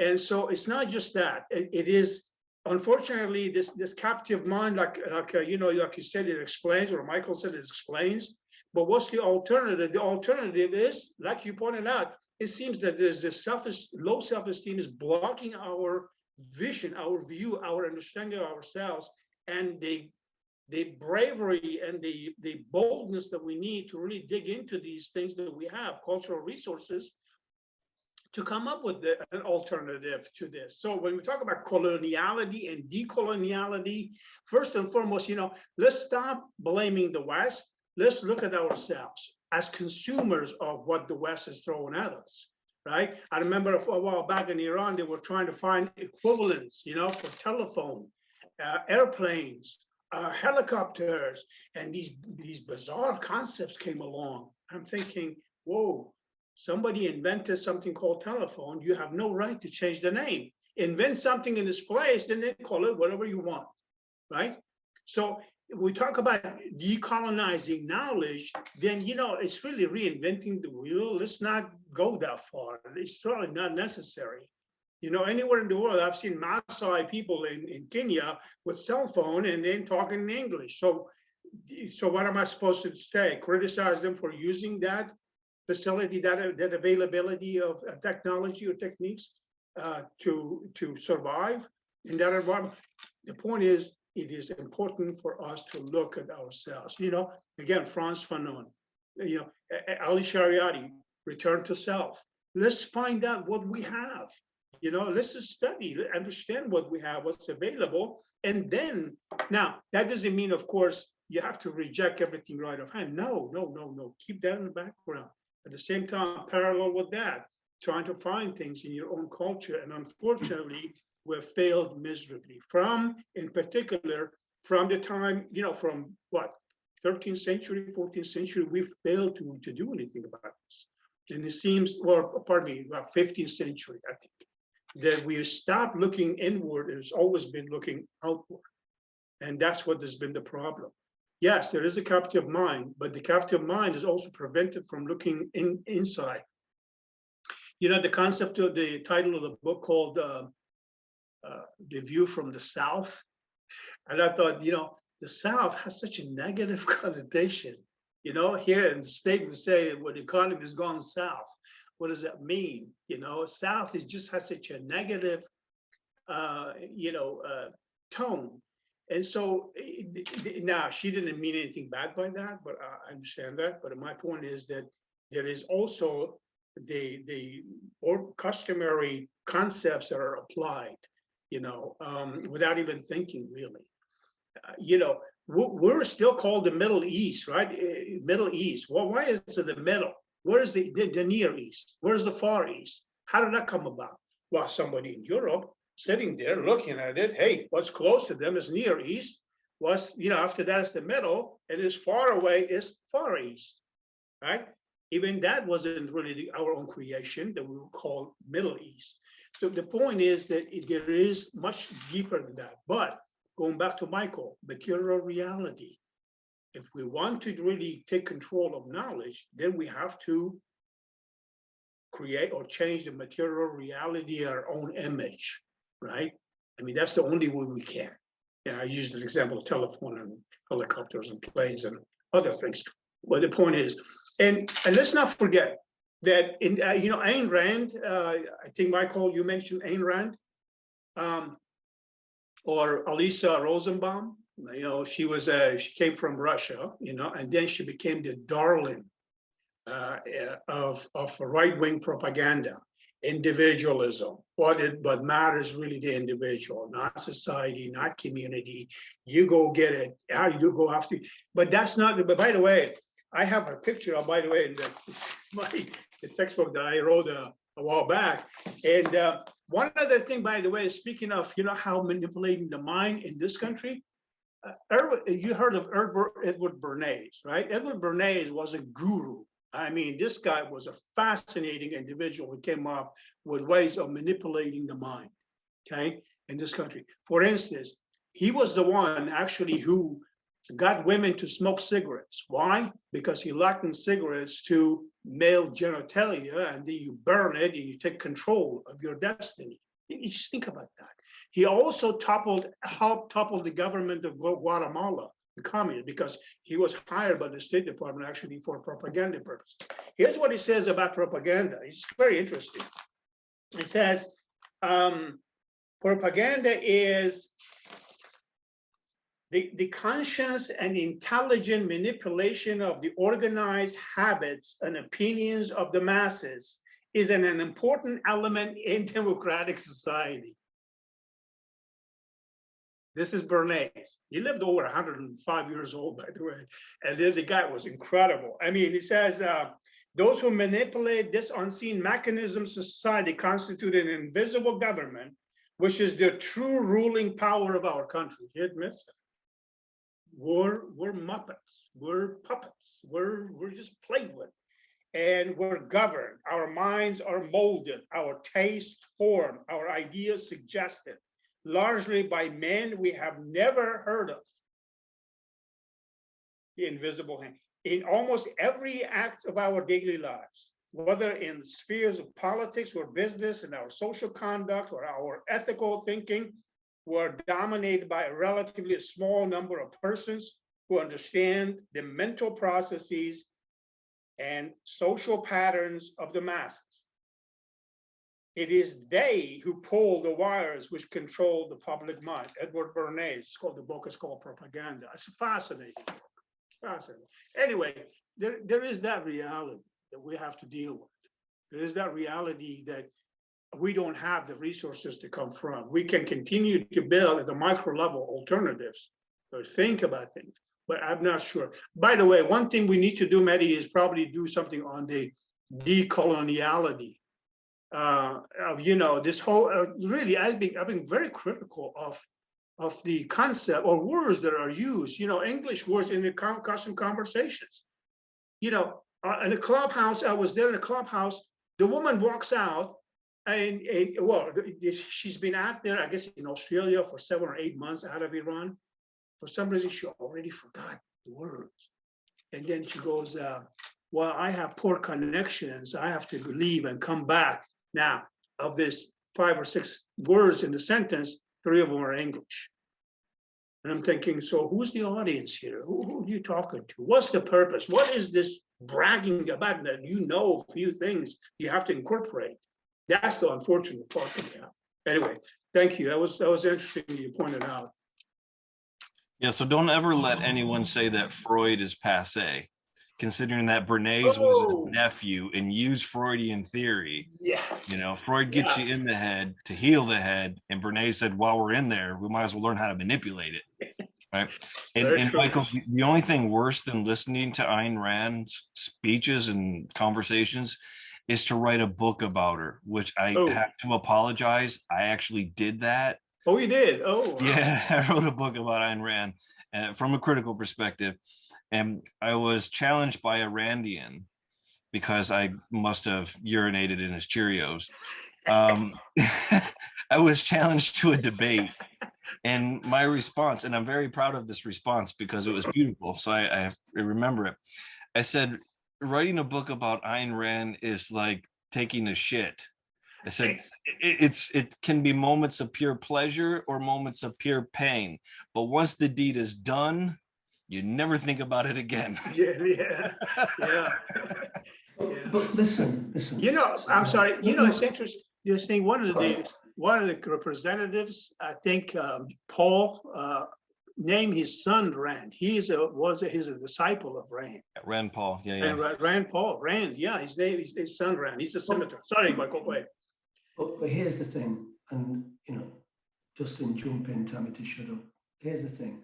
And so it's not just that. It is, unfortunately, this captive mind, like you said, it explains, or Michael said it explains. But what's the alternative? The alternative is, like you pointed out, it seems that there's this low self-esteem is blocking our vision, our view, our understanding of ourselves, and the bravery and the boldness that we need to really dig into these things that we have, cultural resources, to come up with an alternative to this. So when we talk about coloniality and decoloniality, first and foremost, let's stop blaming the West. Let's look at ourselves as consumers of what the West is throwing at us, right? I remember a while back in Iran, they were trying to find equivalents, for telephone, airplanes, helicopters, and these bizarre concepts came along. I'm thinking, whoa, somebody invented something called telephone. You have no right to change the name. Invent something in its place, then they call it whatever you want, right? So we talk about decolonizing knowledge, then, it's really reinventing the wheel. Let's not go that far. It's really not necessary. Anywhere in the world, I've seen Maasai people in Kenya with cell phone and then talking in English. So what am I supposed to say? Criticize them for using that facility, that availability of technology or techniques to survive in that environment? The point is, it is important for us to look at ourselves. Again, Frantz Fanon, Ali Shariati, Return to Self. Let's find out what we have. Let's just study, understand what we have, what's available. And then, now, that doesn't mean, of course, you have to reject everything right off hand. No. Keep that in the background. At the same time, parallel with that, trying to find things in your own culture. And unfortunately, we've failed miserably in particular, from the time, from what, 13th century, 14th century, we failed to do anything about this. And it seems, about 15th century, I think, that we stopped looking inward. It's always been looking outward. And that's what has been the problem. Yes, there is a captive mind, but the captive mind is also prevented from looking inside. The concept of the title of the book called The View from the South. And I thought, the South has such a negative connotation. Here in the state, we say, well, the economy has gone south. What does that mean? South just has such a negative, tone. And so now she didn't mean anything bad by that, but I understand that. But my point is that there is also the customary concepts that are applied, without even thinking really. We're still called the Middle East, right? Middle East. Well, why is it the middle? Where is the Near East? Where's the Far East? How did that come about? Well, somebody in Europe sitting there looking at it. Hey, what's close to them is Near East. What's, after that is the middle, and as far away is Far East, right? Even that wasn't really our own creation that we would call Middle East. So the point is that there is much deeper than that. But going back to Michael, material reality. If we want to really take control of knowledge, then we have to create or change the material reality, our own image, right? I mean, that's the only way we can. I used an example of telephone and helicopters and planes and other things. But the point is, and let's not forget, that in Ayn Rand, I think Michael, you mentioned Ayn Rand, or Elisa Rosenbaum. She came from Russia, and then she became the darling of right-wing propaganda. Individualism. What matters really the individual, not society, not community. You go get it. How you go after. But that's not. But by the way, I have a picture of, by the way, in the textbook that I wrote a while back. And one other thing, by the way, speaking of, how manipulating the mind in this country. You heard of Edward Bernays, right? Edward Bernays was a guru. I mean, this guy was a fascinating individual who came up with ways of manipulating the mind, okay, in this country. For instance, he was the one actually who got women to smoke cigarettes. Why? Because he likened cigarettes to male genitalia, and then you burn it and you take control of your destiny. You just think about that. He also helped topple the government of Guatemala, the communist, because he was hired by the State Department actually for propaganda purposes. Here's what he says about propaganda. It's very interesting. It says, propaganda is the conscious and intelligent manipulation of the organized habits and opinions of the masses is an important element in democratic society. This is Bernays. He lived over 105 years old, by the way. And then the guy was incredible. I mean, it says, those who manipulate this unseen mechanism society constitute an invisible government, which is the true ruling power of our country. He admits that. We're Muppets, we're puppets, we're just played with. And we're governed. Our minds are molded, our tastes formed, our ideas suggested, largely by men we have never heard of. The invisible hand. In almost every act of our daily lives, whether in spheres of politics or business, in our social conduct or our ethical thinking, we're dominated by a relatively small number of persons who understand the mental processes and social patterns of the masses. It is they who pull the wires which control the public mind. Edward Bernays, the book is called Propaganda. It's a fascinating book, fascinating. Anyway, there is that reality that we have to deal with. There is that reality that we don't have the resources to come from. We can continue to build at the micro level alternatives or think about things, but I'm not sure. By the way, one thing we need to do, Mehdi, is probably do something on the decoloniality. This whole really, I've been very critical of the concept or words that are used. English words in the constant conversations. In a clubhouse, I was there in a clubhouse. The woman walks out, and she's been out there, I guess, in Australia for 7 or 8 months out of Iran. For some reason, she already forgot the words, and then she goes, "Well, I have poor connections. I have to leave and come back." Now, of this 5 or 6 words in the sentence, 3 of them are English. And I'm thinking, so who's the audience here? Who are you talking to? What's the purpose? What is this bragging about that a few things you have to incorporate? That's the unfortunate part of it. Anyway, thank you. That was interesting you pointed out. Yeah, so don't ever let anyone say that Freud is passé, considering that Bernays was his nephew and used Freudian theory. Yeah. Freud gets you in the head to heal the head, and Bernays said, while we're in there, we might as well learn how to manipulate it, right? And Michael, the only thing worse than listening to Ayn Rand's speeches and conversations is to write a book about her, which I have to apologize. I actually did that. Oh, you did? Oh, wow. Yeah, I wrote a book about Ayn Rand from a critical perspective. And I was challenged by a Randian because I must have urinated in his Cheerios. I was challenged to a debate, and my response, and I'm very proud of this response because it was beautiful, so I remember it. I said, writing a book about Ayn Rand is like taking a shit. I said, it can be moments of pure pleasure or moments of pure pain, but once the deed is done, you never think about it again. Yeah. Yeah. But listen. You know, I'm sorry. You know, it's No, interesting. One of the representatives, I think, Paul, named his son Rand. He's a disciple of Rand. Rand Paul. Yeah, And Rand Paul, Rand. Yeah, his son Rand. He's a senator. Sorry, Michael. Go ahead. But here's the thing, and Justin, jump in, tell me to shut up. Here's the thing.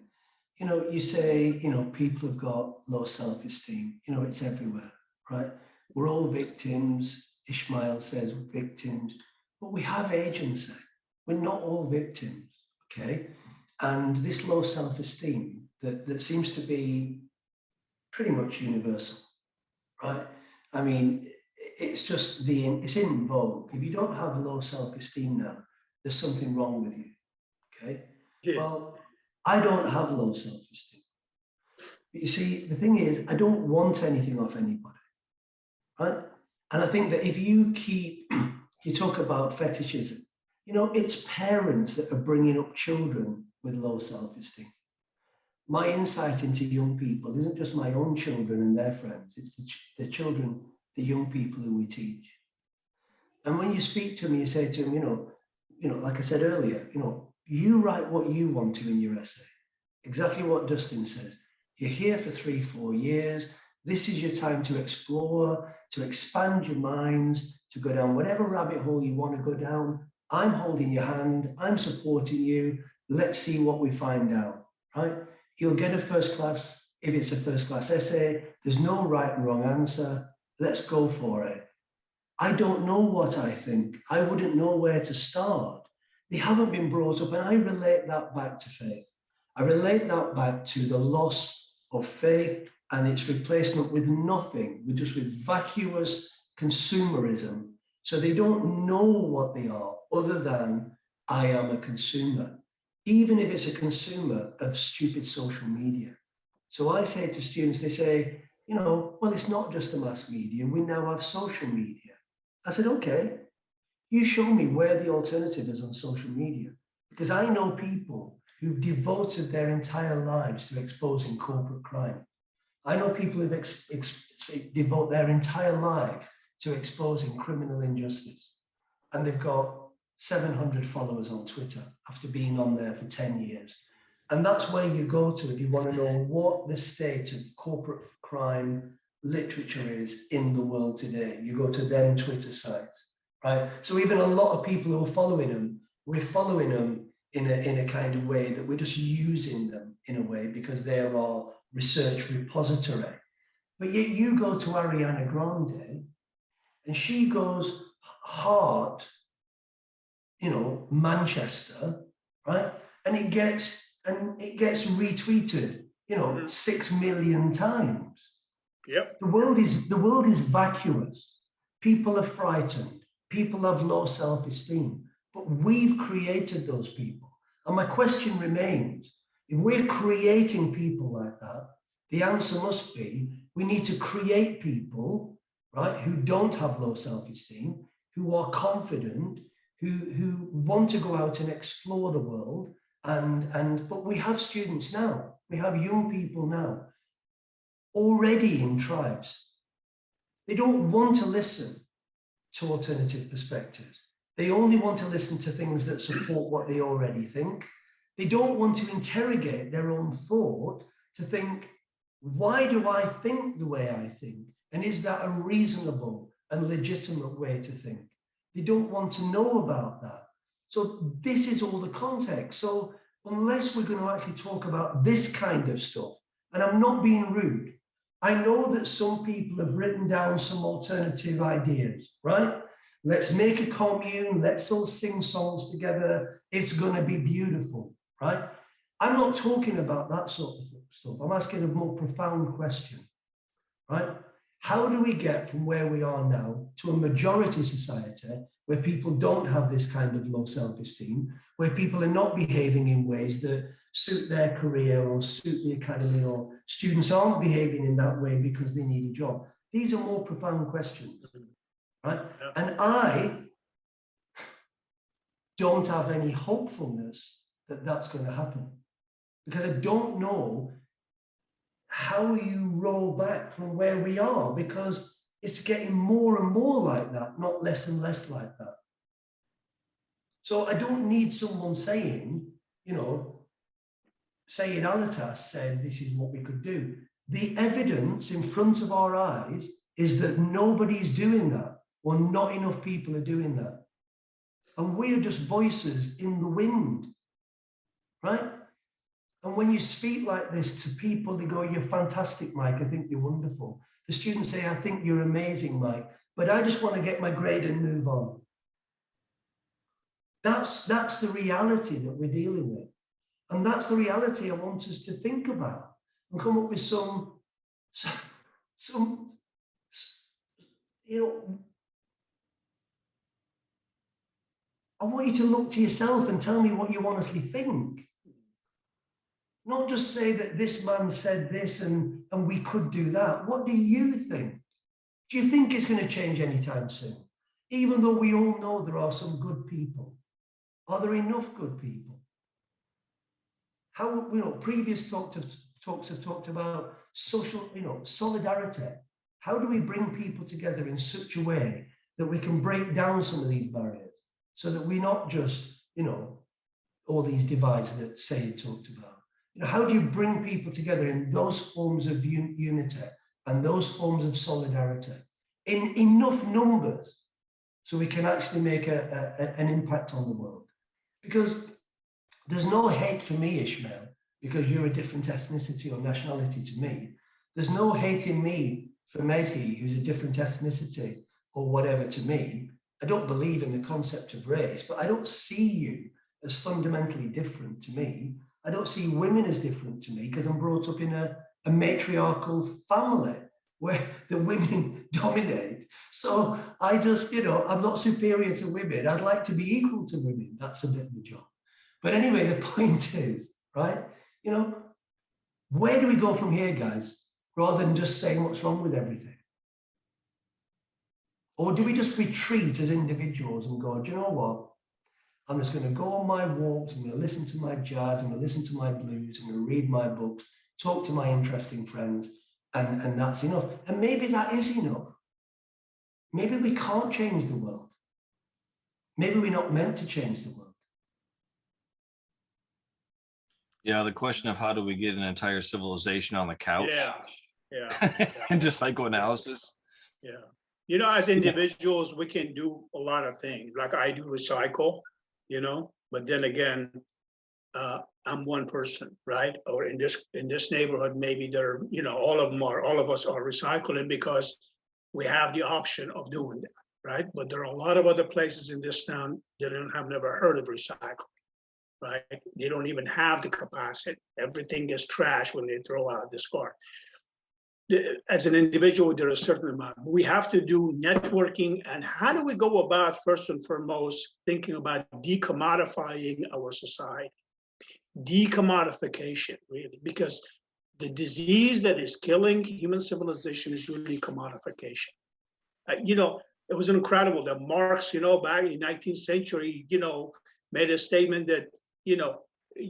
You say, people have got low self-esteem. It's everywhere, right? We're all victims. Ishmael says victims, but we have agency. We're not all victims, okay? And this low self-esteem that seems to be pretty much universal, right? I mean, it's just it's in vogue. If you don't have low self-esteem now, there's something wrong with you, okay? Yeah. Well, I don't have low self-esteem. But you see, the thing is, I don't want anything off anybody, right? And I think that if you talk about fetishism, it's parents that are bringing up children with low self-esteem. My insight into young people isn't just my own children and their friends, it's the children, the young people who we teach. And when you speak to them, you say to them, like I said earlier, you write what you want to in your essay. Exactly what Dustin says. You're here for 3-4 years. This is your time to explore, to expand your minds, to go down whatever rabbit hole you want to go down. I'm holding your hand. I'm supporting you. Let's see what we find out, right? You'll get a first class, if it's a first class essay. There's no right and wrong answer. Let's go for it. I don't know what I think. I wouldn't know where to start. They haven't been brought up, and I relate that back to faith. I relate that back to the loss of faith and its replacement with nothing, with vacuous consumerism. So they don't know what they are other than I am a consumer, even if it's a consumer of stupid social media. So I say to students, they say, well, it's not just the mass media. We now have social media. I said, okay, you show me where the alternative is on social media, because I know people who've devoted their entire lives to exposing corporate crime. I know people who devote their entire life to exposing criminal injustice, and they've got 700 followers on Twitter after being on there for 10 years. And that's where you go to if you want to know what the state of corporate crime literature is in the world today. You go to them Twitter sites, right? So even a lot of people who are following them, we're following them in a kind of way that we're just using them in a way because they're our research repository. But yet you go to Ariana Grande and she goes heart, Manchester, right? And it gets retweeted, 6 million times. Yep. The world is vacuous. People are frightened. People have low self-esteem. But we've created those people. And my question remains, if we're creating people like that, the answer must be we need to create people, right, who don't have low self-esteem, who are confident, who want to go out and explore the world. But we have students now, we have young people now already in tribes. They don't want to listen to alternative perspectives. They only want to listen to things that support what they already think. They don't want to interrogate their own thought to think, why do I think the way I think? And is that a reasonable and legitimate way to think? They don't want to know about that. So this is all the context. So unless we're going to actually talk about this kind of stuff, and I'm not being rude, I know that some people have written down some alternative ideas, right? Let's make a commune, let's all sing songs together, it's going to be beautiful, right? I'm not talking about that sort of stuff. I'm asking a more profound question, right? How do we get from where we are now to a majority society where people don't have this kind of low self-esteem, where people are not behaving in ways that suit their career or suit the academy, or students aren't behaving in that way because they need a job? These are more profound questions, right? And I don't have any hopefulness that that's going to happen, because I don't know how you roll back from where we are, because it's getting more and more like that, not less and less like that. So I don't need someone saying, you know, saying Alatas said this is what we could do. The evidence in front of our eyes is that nobody's doing that, or not enough people are doing that. And we're just voices in the wind, right? And when you speak like this to people, they go, "You're fantastic, Mike. I think you're wonderful." The students say, "I think you're amazing, Mike, but I just want to get my grade and move on." That's the reality that we're dealing with. And that's the reality I want us to think about and come up with some, you know, I want you to look to yourself and tell me what you honestly think. Not just say that this man said this and we could do that. What do you think? Do you think it's going to change anytime soon? Even though we all know there are some good people. Are there enough good people? How, you know, previous talks have talked about social, you know, solidarity. How do we bring people together in such a way that we can break down some of these barriers so that we're not just, you know, all these divides that Sayed talked about? You know, how do you bring people together in those forms of unity and those forms of solidarity in enough numbers so we can actually make an impact on the world? Because there's no hate for me, Ishmael, because you're a different ethnicity or nationality to me. There's no hate in me for Medhi, who's a different ethnicity or whatever to me. I don't believe in the concept of race, but I don't see you as fundamentally different to me. I don't see women as different to me because I'm brought up in a matriarchal family where the women dominate. So I just, you know, I'm not superior to women. I'd like to be equal to women. That's a bit of the job. But anyway, the point is, right, you know, where do we go from here, guys, rather than just saying what's wrong with everything? Or do we just retreat as individuals and go, do you know what? I'm just going to go on my walks, I'm going to listen to my jazz, I'm going to listen to my blues, I'm going to read my books, talk to my interesting friends, and that's enough. And maybe that is enough. Maybe we can't change the world. Maybe we're not meant to change the world. Yeah, the question of how do we get an entire civilization on the couch? Yeah. And just psychoanalysis. Yeah. You know, as individuals, we can do a lot of things. Like I do recycle, you know, but then again, I'm one person, right? Or in this neighborhood, maybe there, you know, all of us are recycling because we have the option of doing that, right? But there are a lot of other places in this town that have never heard of recycling, right? They don't even have the capacity. Everything is trash when they throw out discard. As an individual, there is a certain amount. We have to do networking. And how do we go about, first and foremost, thinking about decommodifying our society? Decommodification, really, because the disease that is killing human civilization is really commodification. You know, it was incredible that Marx, you know, back in the 19th century, you know, made a statement that, you know,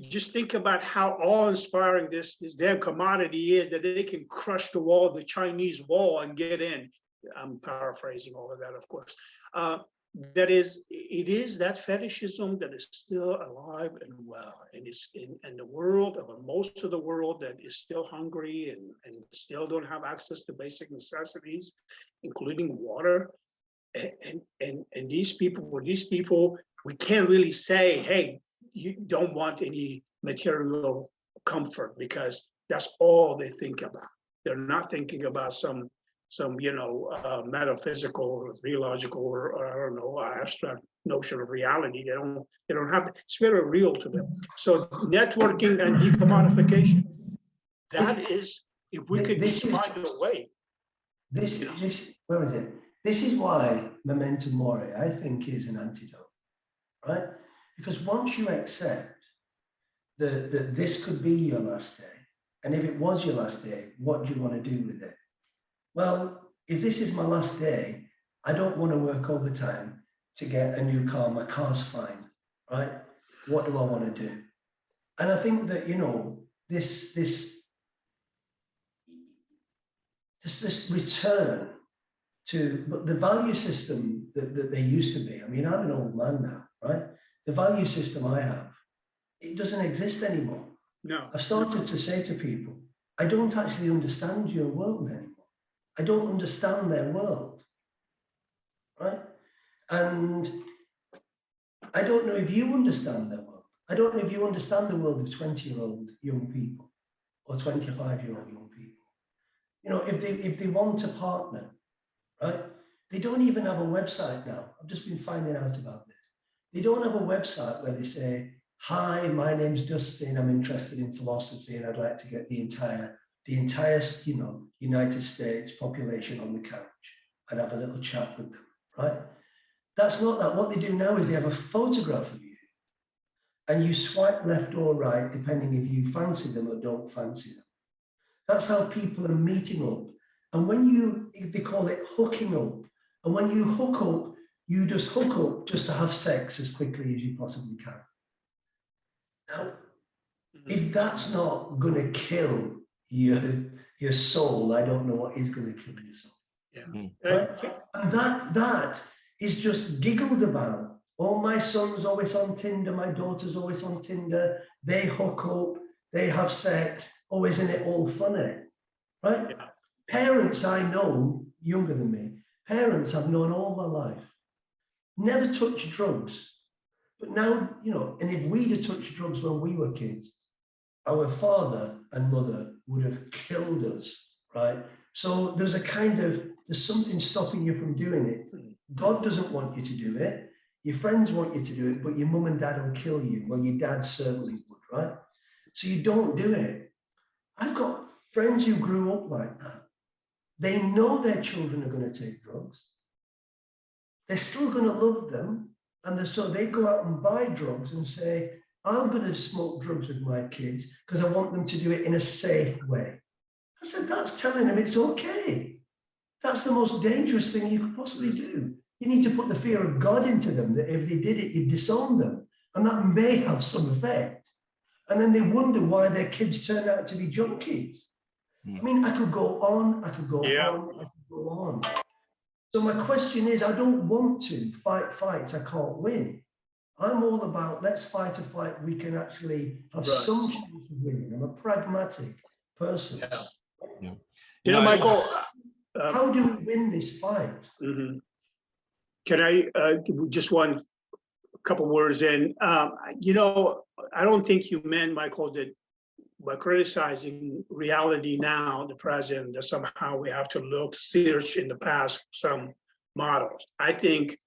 just think about how awe-inspiring this damn commodity is, that they can crush the wall, the Chinese wall, and get in. I'm paraphrasing all of that, of course. It is that fetishism that is still alive and well, and is in the world of most of the world that is still hungry and still don't have access to basic necessities, including water. And these people, we can't really say, hey, you don't want any material comfort, because that's all they think about. They're not thinking about some you know, metaphysical or theological or I don't know, abstract notion of reality. They don't have, it's very real to them. So networking and decommodification, that is, if we could just find a way. Where is it? This is why memento mori, I think, is an antidote, right? Because once you accept that this could be your last day, and if it was your last day, what do you want to do with it? Well, if this is my last day, I don't want to work overtime to get a new car. My car's fine, right? What do I want to do? And I think that, you know, this return but the value system that they used to be, I mean, I'm an old man now, right? The value system I have, it doesn't exist anymore. No. I've started to say to people, I don't actually understand your world anymore. I don't understand their world, right? And I don't know if you understand their world. I don't know if you understand the world of 20-year-old young people or 25-year-old young people. You know, if they want a partner, right? They don't even have a website now. I've just been finding out about this. They don't have a website where they say, hi, my name's Dustin, I'm interested in philosophy and I'd like to get the entire, you know, United States population on the couch and have a little chat with them, right? That's not that. What they do now is they have a photograph of you and you swipe left or right, depending if you fancy them or don't fancy them. That's how people are meeting up. And when they call it hooking up. And when you hook up, you just hook up just to have sex as quickly as you possibly can. Now, if that's not going to kill your soul, I don't know what is going to kill your soul. Yeah. Right? And that is just giggled about. Oh, my son's always on Tinder, my daughter's always on Tinder, they hook up, they have sex. Oh, isn't it all funny? Right? Yeah. Parents I know, younger than me, parents I've known all my life, never touched drugs. But now, you know, and if we'd have touched drugs when we were kids, our father and mother would have killed us, right? So there's there's something stopping you from doing it. God doesn't want you to do it. Your friends want you to do it, but your mum and dad will kill you. Well, your dad certainly would, right? So you don't do it. I've got friends who grew up like that. They know their children are going to take drugs. They're still going to love them. And so they go out and buy drugs and say, I'm going to smoke drugs with my kids because I want them to do it in a safe way. I said, that's telling them it's okay. That's the most dangerous thing you could possibly do. You need to put the fear of God into them, that if they did it, you'd disown them. And that may have some effect. And then they wonder why their kids turn out to be junkies. I mean, I could go on, I could go on, I could go on. So my question is, I don't want to fight fights I can't win. I'm all about, let's fight a fight we can actually have some chance of winning. I'm a pragmatic person. Yeah. You know, Michael, how do we win this fight? Can I just a couple words in? You know, I don't think you meant, Michael, that by criticizing reality now, the present, that somehow we have to search in the past for some models. I think,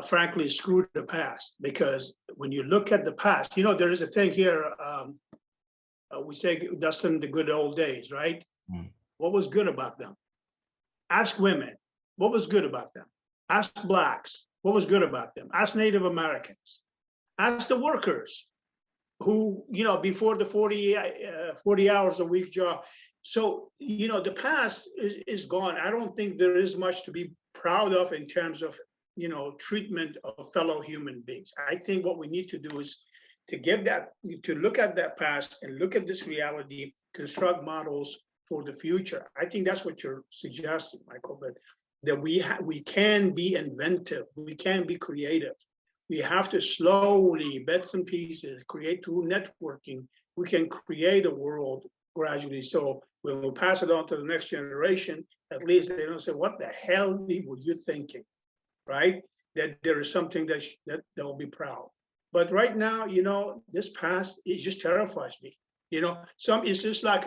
frankly, screw the past, because when you look at the past, you know, there is a thing here, we say, Dustin, the good old days, right? What was good about them? Ask women, what was good about them? Ask Blacks, what was good about them? Ask Native Americans. Ask the workers who, you know, before the 40 hours a week job. So, you know, the past is gone. I don't think there is much to be proud of in terms of, you know, treatment of fellow human beings. I think what we need to do is to look at that past and look at this reality, construct models for the future. I think that's what you're suggesting, Michael, that we can be inventive, we can be creative. We have to slowly, bits and pieces, create through networking. We can create a world gradually. So when we pass it on to the next generation, at least they don't say, what the hell were you thinking, right? That there is something that they'll be proud. But right now, you know, this past, it just terrifies me. You know, it's just like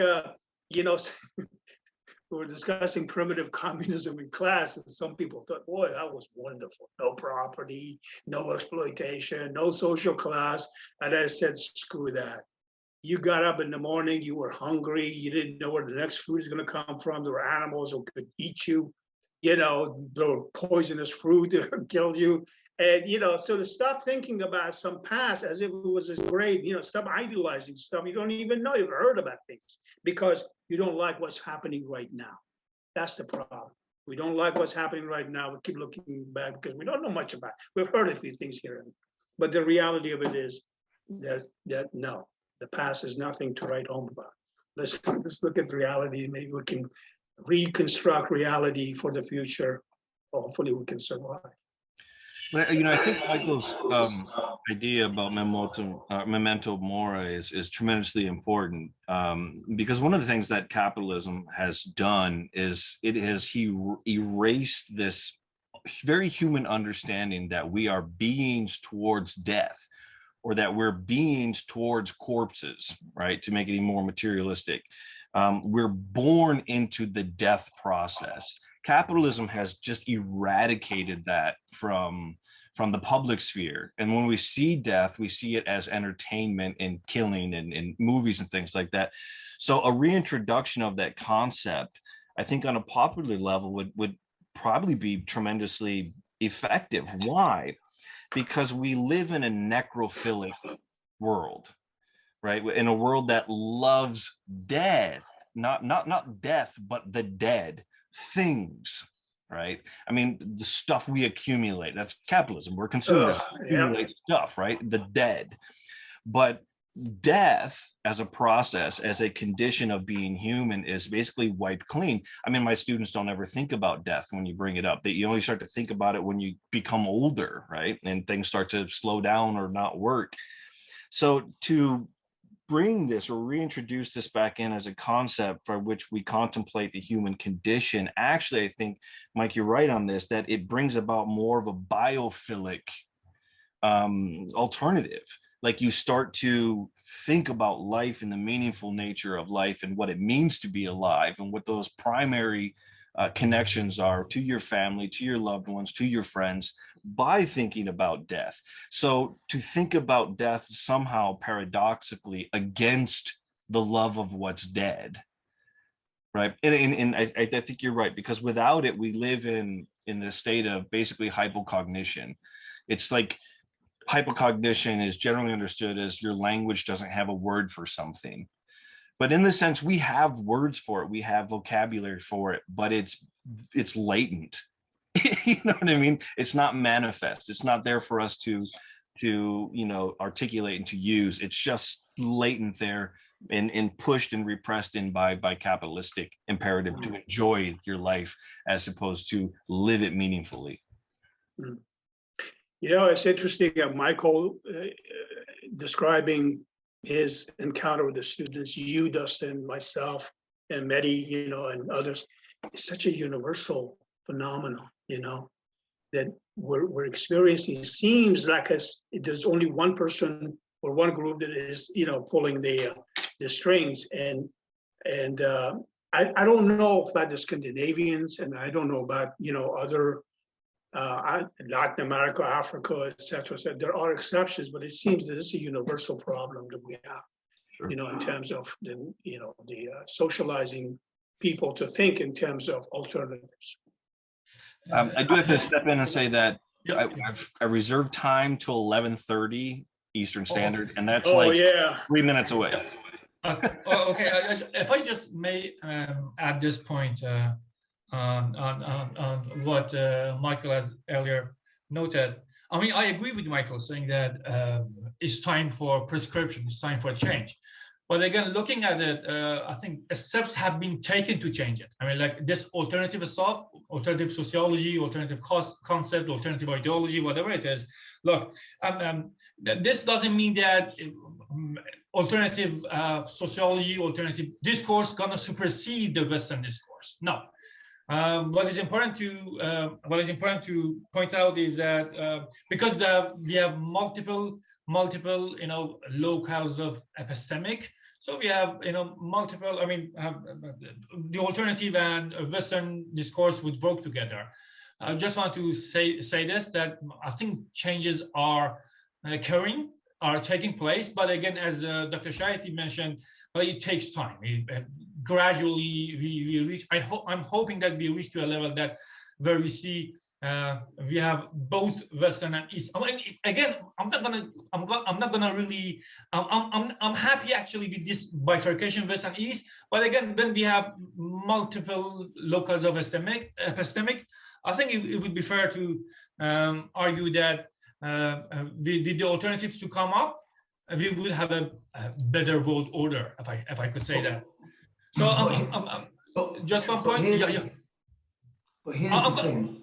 you know, we were discussing primitive communism in class, and some people thought, boy, that was wonderful. No property, no exploitation, no social class. And I said, screw that. You got up in the morning, you were hungry, you didn't know where the next food is going to come from. There were animals who could eat you, you know, there were poisonous fruit that kill you. And, you know, so to stop thinking about some past as if it was as great, you know, stop idealizing stuff you don't even know, you've heard about things, because you don't like what's happening right now. That's the problem. We don't like what's happening right now. We keep looking back because we don't know much about it. We've heard a few things here. But the reality of it is that no, the past is nothing to write home about. Let's look at reality, and maybe we can reconstruct reality for the future. Hopefully we can survive. Well, I think Michael's idea about memento mori is tremendously important, because one of the things that capitalism has done is it has erased this very human understanding that we are beings towards death, or that we're beings towards corpses, right? To make it even more materialistic. We're born into the death process. Capitalism has just eradicated that from the public sphere. And when we see death, we see it as entertainment and killing and movies and things like that. So a reintroduction of that concept, I think on a popular level would probably be tremendously effective. Why? Because we live in a necrophilic world, right? In a world that loves death, not death, but the dead. Things, right? I mean, the stuff we accumulate, that's capitalism. We're consumers, accumulate stuff, right? The dead. But death as a process, as a condition of being human, is basically wiped clean. I mean, my students don't ever think about death when you bring it up. You only start to think about it when you become older, right? And things start to slow down or not work. So to bring this or reintroduce this back in as a concept for which we contemplate the human condition, actually, I think, Mike, you're right on this, that it brings about more of a biophilic alternative. Like, you start to think about life and the meaningful nature of life and what it means to be alive, and what those primary connections are to your family, to your loved ones, to your friends, by thinking about death. So to think about death somehow paradoxically against the love of what's dead, right? And I think you're right, because without it, we live in this state of basically hypocognition. It's like hypocognition is generally understood as your language doesn't have a word for something. But in the sense, we have words for it, we have vocabulary for it, but it's latent. You know what I mean? It's not manifest. It's not there for us to articulate and to use. It's just latent there and pushed and repressed in by capitalistic imperative to enjoy your life as opposed to live it meaningfully. It's interesting that Michael describing his encounter with the students, you, Dustin, myself, and Mehdi, and others, it's such a universal phenomenon, that we're experiencing. It seems like there's only one person or one group that is, pulling the strings, and I don't know about the Scandinavians, and I don't know about other Latin America, Africa, etc. So there are exceptions, but it seems that it's a universal problem that we have, sure. In terms of the socializing people to think in terms of alternatives. I do have to step in and say that I reserved time till 11:30 Eastern Standard, and that's 3 minutes away. Okay, if I just may at this point on what Michael has earlier noted. I mean, I agree with Michael saying that it's time for prescription, it's time for change. But again, looking at it, I think steps have been taken to change it. I mean, like this alternative stuff, alternative sociology, alternative concept, alternative ideology, whatever it is. Look, this doesn't mean that alternative sociology, alternative discourse gonna supersede the Western discourse. No. What is important to point out is that because we have multiple locales of epistemic, so we have multiple. I mean, the alternative and Western discourse would work together. I just want to say this, that I think changes are occurring, are taking place, but again, as Dr. Shahidi mentioned, well, it takes time. Gradually we reach. I'm hoping that we reach to a level that where we see we have both Western and East. I mean, again, I'm not gonna really. I'm happy actually with this bifurcation, West and East. But again, when we have multiple locales of epistemic, I think it would be fair to argue that with the alternatives to come up, we would have a better world order, if I could say that. So just one point. Yeah. But here's the thing.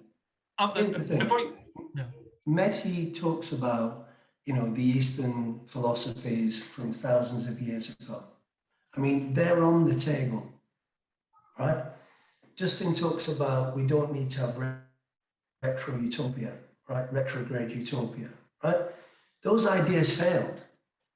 Before you, yeah. Medhi talks about, the Eastern philosophies from thousands of years ago. I mean, they're on the table, right? Justin talks about we don't need to have retro-utopia, right? Retrograde utopia, right? Those ideas failed.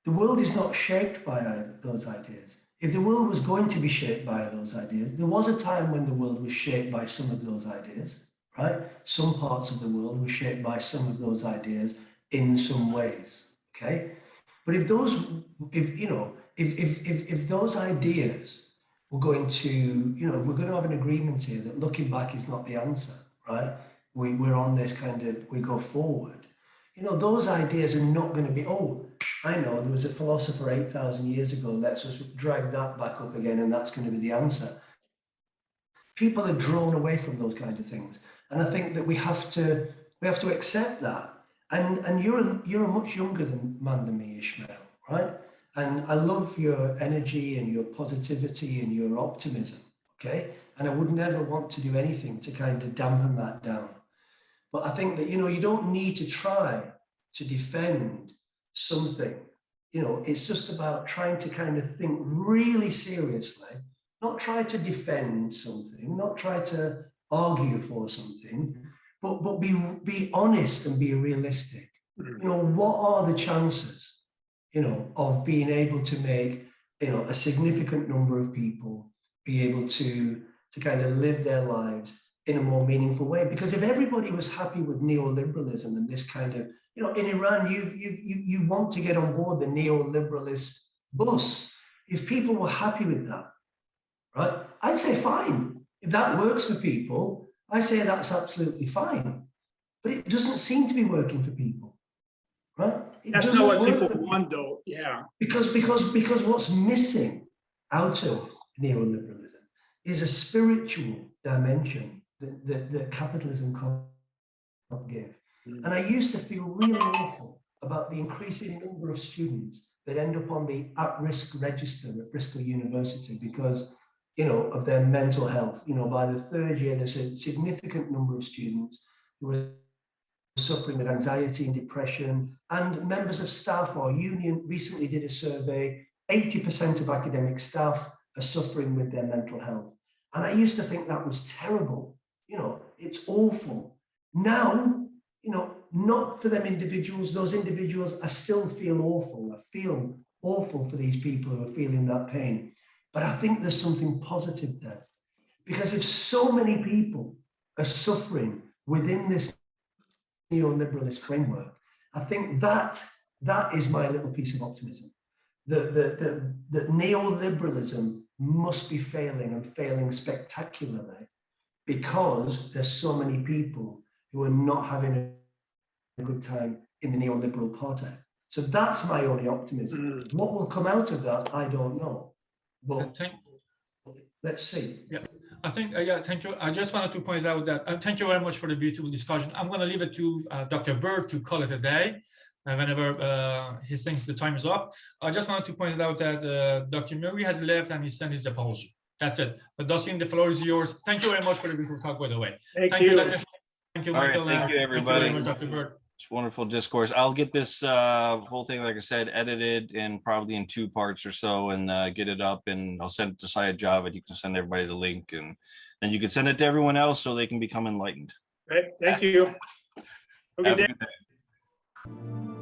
The world is not shaped by those ideas. If the world was going to be shaped by those ideas, there was a time when the world was shaped by some of those ideas, right? Some parts of the world were shaped by some of those ideas in some ways, okay? But if those ideas were going to, we're going to have an agreement here that looking back is not the answer, right? We're on this kind of, we go forward. Those ideas are not going to be, I know there was a philosopher 8,000 years ago, let's just drag that back up again and that's going to be the answer. People are drawn away from those kind of things. And I think that we have to accept that. And you're a much younger man than me, Ishmael, right? And I love your energy and your positivity and your optimism, okay? And I would never want to do anything to kind of dampen that down. But I think that, you don't need to try to defend something. It's just about trying to kind of think really seriously, not try to defend something, not try to argue for something, but be honest and be realistic. What are the chances, of being able to make, a significant number of people be able to kind of live their lives in a more meaningful way? Because if everybody was happy with neoliberalism and this kind of, in Iran, you want to get on board the neoliberalist bus. If people were happy with that, right? I'd say fine. If that works for people, I say that's absolutely fine. But it doesn't seem to be working for people, right? That's not what people want, though. Yeah. Because what's missing out of neoliberalism is a spiritual dimension that capitalism can't give. And I used to feel really awful about the increasing number of students that end up on the at-risk register at Bristol University because, of their mental health. By the third year, there's a significant number of students who are suffering with anxiety and depression, and members of staff. Our union recently did a survey. 80% of academic staff are suffering with their mental health. And I used to think that was terrible. It's awful. Now, not for them individuals. Those individuals, I still feel awful. I feel awful for these people who are feeling that pain. But I think there's something positive there. Because if so many people are suffering within this neoliberalist framework, I think that is my little piece of optimism. That neoliberalism must be failing and failing spectacularly because there's so many people who are not having a good time in the neoliberal party. So that's my only optimism. What will come out of that, I don't know. But let's see. Yeah, I think, thank you. I just wanted to point out that, thank you very much for the beautiful discussion. I'm going to leave it to Dr. Bird to call it a day whenever he thinks the time is up. I just wanted to point out that Dr. Murray has left and he sent his apology. That's it. But Dustin, the floor is yours. Thank you very much for the beautiful talk, by the way. Thank you. Dr. Thank you, Michael. All right, thank you, everybody. Thank you very much, Dr. Bird. It's wonderful discourse. I'll get this whole thing, like I said, edited in probably in 2 parts or so, and get it up, and I'll send it to Syed Javed. You can send everybody the link, and then you can send it to everyone else so they can become enlightened. Great. Thank you. Have a good day.